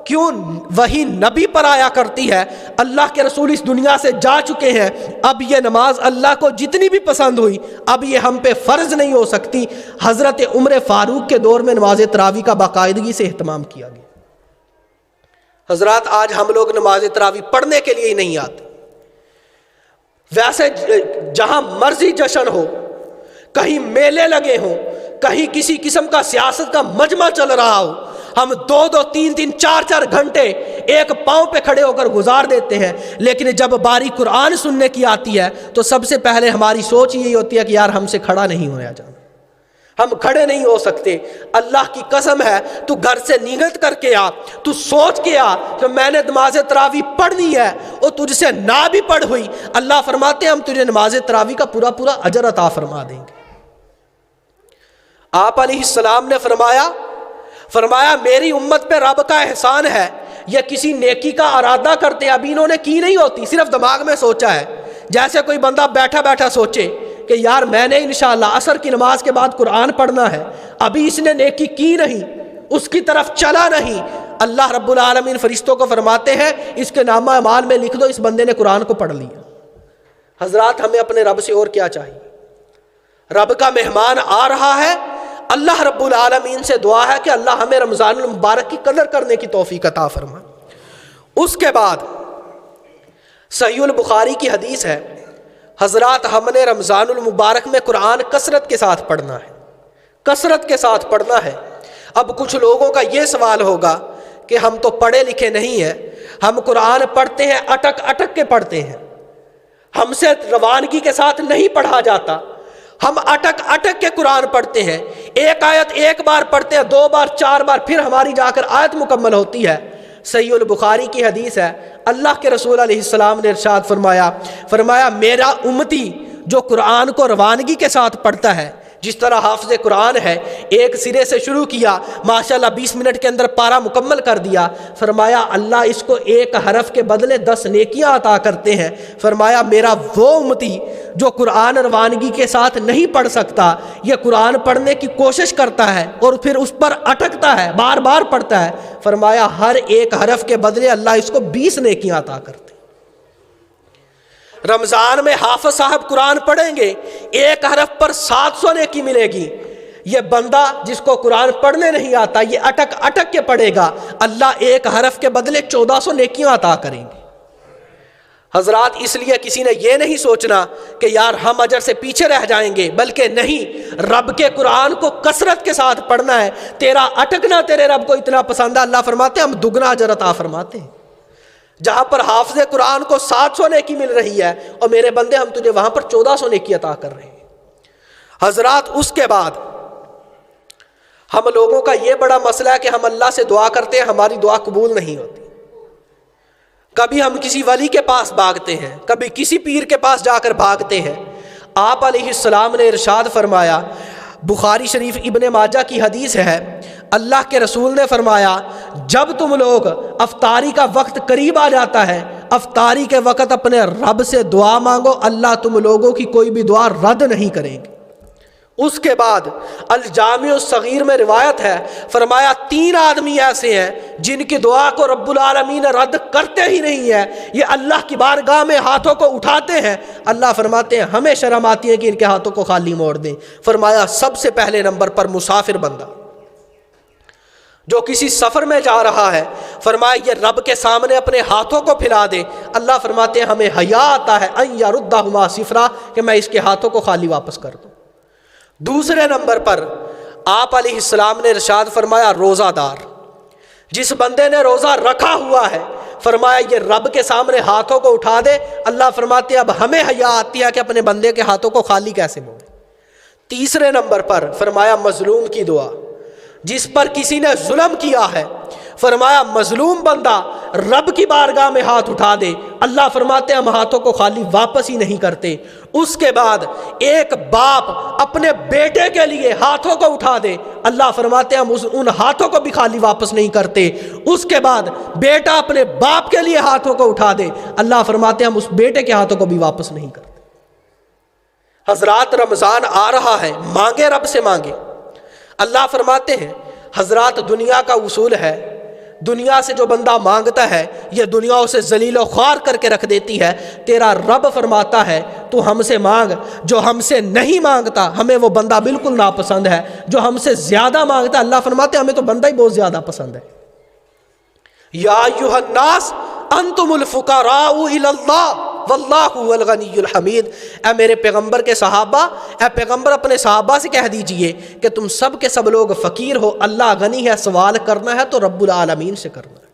کیوں وہی نبی پر آیا کرتی ہے، اللہ کے رسول اس دنیا سے جا چکے ہیں، اب یہ نماز اللہ کو جتنی بھی پسند ہوئی اب یہ ہم پہ فرض نہیں ہو سکتی۔ حضرت عمر فاروق کے دور میں نماز تراویح کا باقاعدگی سے اہتمام کیا گیا۔ حضرات آج ہم لوگ نماز تراویح پڑھنے کے لیے ہی نہیں آتے، ویسے جہاں مرضی جشن ہو، کہیں میلے لگے ہوں، کہیں کسی قسم کا سیاست کا مجمع چل رہا ہو، ہم 2-2 3-3 4-4 گھنٹے ایک پاؤں پہ کھڑے ہو کر گزار دیتے ہیں، لیکن جب باری قرآن سننے کی آتی ہے تو سب سے پہلے ہماری سوچ یہی ہوتی ہے کہ یار ہم سے کھڑا نہیں ہویا جانا، ہم کھڑے نہیں ہو سکتے۔ اللہ کی قسم ہے تو گھر سے نیت کر کے آ، تو سوچ کے آ کہ میں نے نماز تراویح پڑھنی ہے، اور تجھ سے نہ بھی پڑھ ہوئی، اللہ فرماتے ہیں ہم تجھے نماز تراویح کا پورا پورا اجر عطا فرما دیں گے۔ آپ علیہ السلام نے فرمایا میری امت پہ رب کا احسان ہے، یہ کسی نیکی کا ارادہ کرتے، ابھی انہوں نے کی نہیں ہوتی، صرف دماغ میں سوچا ہے۔ جیسے کوئی بندہ بیٹھا بیٹھا سوچے کہ یار میں نے انشاءاللہ عصر کی نماز کے بعد قرآن پڑھنا ہے، ابھی اس نے نیکی کی نہیں، اس کی طرف چلا نہیں، اللہ رب العالمین فرشتوں کو فرماتے ہیں اس کے نامہ اعمال میں لکھ دو اس بندے نے قرآن کو پڑھ لیا۔ حضرات ہمیں اپنے رب سے اور کیا چاہیے؟ رب کا مہمان آ رہا ہے، اللہ رب العالمین سے دعا ہے کہ اللہ ہمیں رمضان المبارک کی قدر کرنے کی توفیق عطا فرمائے۔ اس کے بعد صحیح البخاری کی حدیث ہے، حضرات ہم نے رمضان المبارک میں قرآن کثرت کے ساتھ پڑھنا ہے، کثرت کے ساتھ پڑھنا ہے۔ اب کچھ لوگوں کا یہ سوال ہوگا کہ ہم تو پڑھے لکھے نہیں ہیں، ہم قرآن پڑھتے ہیں اٹک اٹک کے پڑھتے ہیں، ہم سے روانگی کے ساتھ نہیں پڑھا جاتا، ہم اٹک اٹک کے قرآن پڑھتے ہیں، ایک آیت ایک بار پڑھتے ہیں، 2 بار 4 بار، پھر ہماری جا کر آیت مکمل ہوتی ہے۔ صحیح البخاری کی حدیث ہے، اللہ کے رسول علیہ السلام نے ارشاد فرمایا میرا امتی جو قرآن کو روانگی کے ساتھ پڑھتا ہے، جس طرح حافظ قرآن ہے، ایک سرے سے شروع کیا، ماشاءاللہ 20 منٹ کے اندر پارہ مکمل کر دیا، فرمایا اللہ اس کو ایک حرف کے بدلے 10 نیکیاں عطا کرتے ہیں۔ فرمایا میرا وہ امتی جو قرآن روانگی کے ساتھ نہیں پڑھ سکتا، یہ قرآن پڑھنے کی کوشش کرتا ہے اور پھر اس پر اٹکتا ہے، بار بار پڑھتا ہے، فرمایا ہر ایک حرف کے بدلے اللہ اس کو 20 نیکیاں عطا کرتے ہیں۔ رمضان میں حافظ صاحب قرآن پڑھیں گے، ایک حرف پر 700 نیکی ملے گی۔ یہ بندہ جس کو قرآن پڑھنے نہیں آتا، یہ اٹک اٹک کے پڑھے گا، اللہ ایک حرف کے بدلے 1400 نیکیاں عطا کریں گے۔ حضرات اس لیے کسی نے یہ نہیں سوچنا کہ یار ہم اجر سے پیچھے رہ جائیں گے، بلکہ نہیں، رب کے قرآن کو کثرت کے ساتھ پڑھنا ہے۔ تیرا اٹکنا تیرے رب کو اتنا پسند ہے، اللہ فرماتے ہیں ہم دگنا اجر عطا فرماتے ہیں۔ جہاں پر حافظ قرآن کو 700 نیکی مل رہی ہے اور میرے بندے ہم تجھے وہاں پر 1400 نیکی عطا کر رہے ہیں۔ حضرات اس کے بعد ہم لوگوں کا یہ بڑا مسئلہ ہے کہ ہم اللہ سے دعا کرتے ہیں، ہماری دعا قبول نہیں ہوتی۔ کبھی ہم کسی ولی کے پاس بھاگتے ہیں، کبھی کسی پیر کے پاس جا کر بھاگتے ہیں۔ آپ علیہ السلام نے ارشاد فرمایا، بخاری شریف ابن ماجہ کی حدیث ہے، اللہ کے رسول نے فرمایا جب تم لوگ افطاری کا وقت قریب آ جاتا ہے، افطاری کے وقت اپنے رب سے دعا مانگو، اللہ تم لوگوں کی کوئی بھی دعا رد نہیں کریں گے۔ اس کے بعد الجامع الصغیر میں روایت ہے، فرمایا 3 آدمی ایسے ہیں جن کی دعا کو رب العالمین رد کرتے ہی نہیں ہے، یہ اللہ کی بارگاہ میں ہاتھوں کو اٹھاتے ہیں، اللہ فرماتے ہیں ہمیں شرم آتی ہے کہ ان کے ہاتھوں کو خالی موڑ دیں۔ فرمایا سب سے پہلے نمبر پر مسافر بندہ جو کسی سفر میں جا رہا ہے، فرمایا یہ رب کے سامنے اپنے ہاتھوں کو پھیلا دے، اللہ فرماتے ہیں ہمیں حیا آتا ہے ان یردہما صفرا، کہ میں اس کے ہاتھوں کو خالی واپس کر دوں۔ دوسرے نمبر پر آپ علیہ السلام نے ارشاد فرمایا روزہ دار، جس بندے نے روزہ رکھا ہوا ہے، فرمایا یہ رب کے سامنے ہاتھوں کو اٹھا دے، اللہ فرماتے ہیں اب ہمیں حیا آتی ہے کہ اپنے بندے کے ہاتھوں کو خالی کیسے موڑے۔ تیسرے نمبر پر فرمایا مظلوم کی دعا، جس پر کسی نے ظلم کیا ہے، فرمایا مظلوم بندہ رب کی بارگاہ میں ہاتھ اٹھا دے، اللہ فرماتے ہیں ہم ہاتھوں کو خالی واپس ہی نہیں کرتے۔ اس کے بعد ایک باپ اپنے بیٹے کے لیے ہاتھوں کو اٹھا دے، اللہ فرماتے ہیں ہم ان ہاتھوں کو بھی خالی واپس نہیں کرتے۔ اس کے بعد بیٹا اپنے باپ کے لیے ہاتھوں کو اٹھا دے، اللہ فرماتے ہیں ہم اس بیٹے کے ہاتھوں کو بھی واپس نہیں کرتے۔ حضرات رمضان آ رہا ہے، مانگے رب سے مانگے۔ اللہ فرماتے ہیں حضرات دنیا کا اصول ہے، دنیا سے جو بندہ مانگتا ہے یہ دنیا اسے ذلیل و خوار کر کے رکھ دیتی ہے۔ تیرا رب فرماتا ہے تو ہم سے مانگ، جو ہم سے نہیں مانگتا ہمیں وہ بندہ بالکل ناپسند ہے، جو ہم سے زیادہ مانگتا ہے اللہ فرماتے ہیں ہمیں تو بندہ ہی بہت زیادہ پسند ہے۔ یا ایھا الناس انتم الفقراء الی اللہ واللہ هو الغنی الحمید۔ اے میرے پیغمبر کے صحابہ، اے پیغمبر اپنے صحابہ سے کہہ دیجئے کہ تم سب کے سب لوگ فقیر ہو، اللہ غنی ہے، سوال کرنا ہے تو رب العالمین سے کرنا ہے۔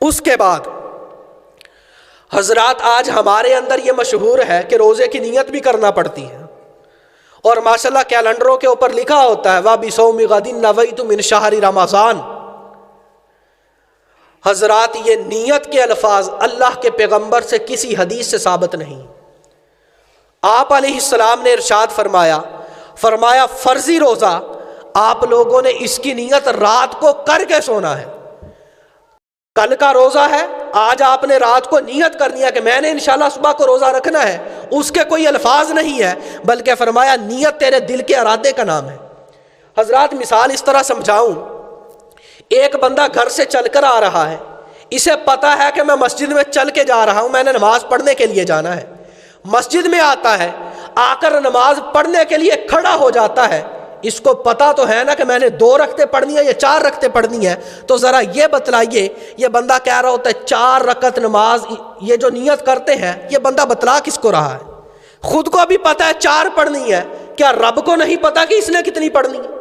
اس کے بعد حضرات آج ہمارے اندر یہ مشہور ہے کہ روزے کی نیت بھی کرنا پڑتی ہے، اور ماشاءاللہ کیلنڈروں کے اوپر لکھا ہوتا ہے وَبِصَوْمِ غَدٍ نَوَيْتُ مِنْ شَهْرِ رمضان۔ حضرات یہ نیت کے الفاظ اللہ کے پیغمبر سے کسی حدیث سے ثابت نہیں۔ آپ علیہ السلام نے ارشاد فرمایا فرضی روزہ آپ لوگوں نے اس کی نیت رات کو کر کے سونا ہے۔ کل کا روزہ ہے، آج آپ نے رات کو نیت کرنی ہے کہ میں نے انشاءاللہ صبح کو روزہ رکھنا ہے، اس کے کوئی الفاظ نہیں ہے، بلکہ فرمایا نیت تیرے دل کے ارادے کا نام ہے۔ حضرات مثال اس طرح سمجھاؤں، ایک بندہ گھر سے چل کر آ رہا ہے، اسے پتا ہے کہ میں مسجد میں چل کے جا رہا ہوں، میں نے نماز پڑھنے کے لیے جانا ہے۔ مسجد میں آتا ہے، آ کر نماز پڑھنے کے لیے کھڑا ہو جاتا ہے، اس کو پتا تو ہے نا کہ میں نے 2 رکعتیں پڑھنی ہے یا 4 رکعتیں پڑھنی ہے، تو ذرا یہ بتلائیے، یہ بندہ کہہ رہا ہوتا ہے 4 رکعت نماز، یہ جو نیت کرتے ہیں یہ بندہ بتلا کس کو رہا ہے؟ خود کو بھی پتا ہے 4 پڑھنی ہے، کیا رب کو نہیں پتا کہ اس نے کتنی پڑھنی ہے؟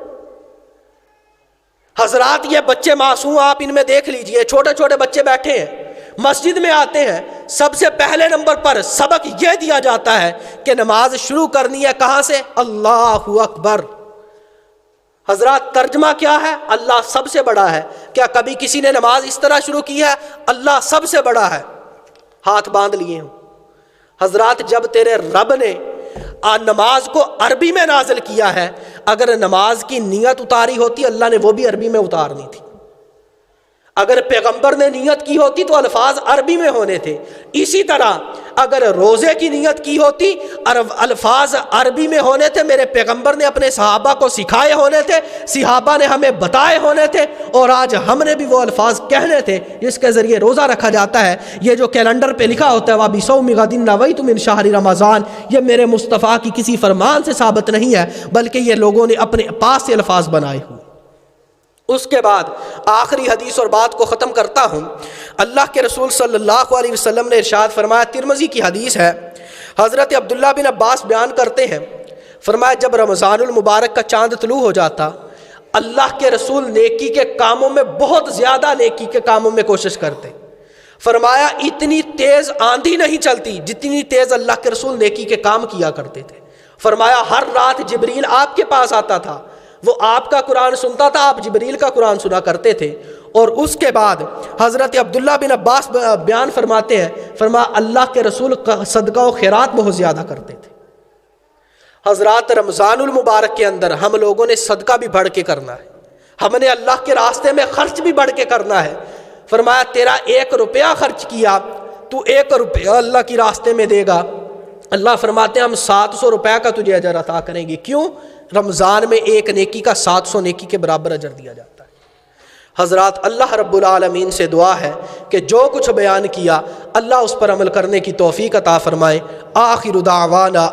حضرات یہ بچے معصوم آپ ان میں دیکھ لیجئے، چھوٹے چھوٹے بچے بیٹھے ہیں، مسجد میں آتے ہیں، سب سے پہلے نمبر پر سبق یہ دیا جاتا ہے کہ نماز شروع کرنی ہے کہاں سے؟ اللہ اکبر۔ حضرات ترجمہ کیا ہے؟ اللہ سب سے بڑا ہے۔ کیا کبھی کسی نے نماز اس طرح شروع کی ہے؟ اللہ سب سے بڑا ہے، ہاتھ باندھ لیے ہوں۔ حضرات جب تیرے رب نے نماز کو عربی میں نازل کیا ہے، اگر نماز کی نیت اتاری ہوتی اللہ نے وہ بھی عربی میں اتارنی تھی، اگر پیغمبر نے نیت کی ہوتی تو الفاظ عربی میں ہونے تھے۔ اسی طرح اگر روزے کی نیت کی ہوتی الفاظ عربی میں ہونے تھے، میرے پیغمبر نے اپنے صحابہ کو سکھائے ہونے تھے، صحابہ نے ہمیں بتائے ہونے تھے، اور آج ہم نے بھی وہ الفاظ کہنے تھے جس کے ذریعے روزہ رکھا جاتا ہے۔ یہ جو کیلنڈر پہ لکھا ہوتا ہے وَبِصَوْمِ غَدٍ نَوَيْتُ مِنْ شَهْرِ رمضان، یہ میرے مصطفیٰ کی کسی فرمان سے ثابت نہیں ہے، بلکہ یہ لوگوں نے اپنے پاس سے الفاظ بنائے ہوئے۔ اس کے بعد آخری حدیث اور بات کو ختم کرتا ہوں۔ اللہ کے رسول صلی اللہ علیہ وسلم نے ارشاد فرمایا، ترمذی کی حدیث ہے، حضرت عبداللہ بن عباس بیان کرتے ہیں، فرمایا جب رمضان المبارک کا چاند طلوع ہو جاتا، اللہ کے رسول نیکی کے کاموں میں بہت زیادہ نیکی کے کاموں میں کوشش کرتے۔ فرمایا اتنی تیز آندھی نہیں چلتی جتنی تیز اللہ کے رسول نیکی کے کام کیا کرتے تھے۔ فرمایا ہر رات جبریل آپ کے پاس آتا تھا، وہ آپ کا قرآن سنتا تھا، آپ جبریل کا قرآن سنا کرتے تھے۔ اور اس کے بعد حضرت عبداللہ بن عباس بیان فرماتے ہیں، فرمایا اللہ کے رسول صدقہ و خیرات بہت زیادہ کرتے تھے۔ حضرات رمضان المبارک کے اندر ہم لوگوں نے صدقہ بھی بڑھ کے کرنا ہے، ہم نے اللہ کے راستے میں خرچ بھی بڑھ کے کرنا ہے۔ فرمایا تیرا 1 روپیہ خرچ کیا، تو 1 روپیہ اللہ کے راستے میں دے گا، اللہ فرماتے ہیں ہم 700 روپے کا تجھے اجر عطا کریں گے۔ کیوں؟ رمضان میں 1 نیکی کا 700 نیکی کے برابر اجر دیا جاتا ہے۔ حضرات اللہ رب العالمین سے دعا ہے کہ جو کچھ بیان کیا اللہ اس پر عمل کرنے کی توفیق عطا فرمائے۔ آخر دعوانا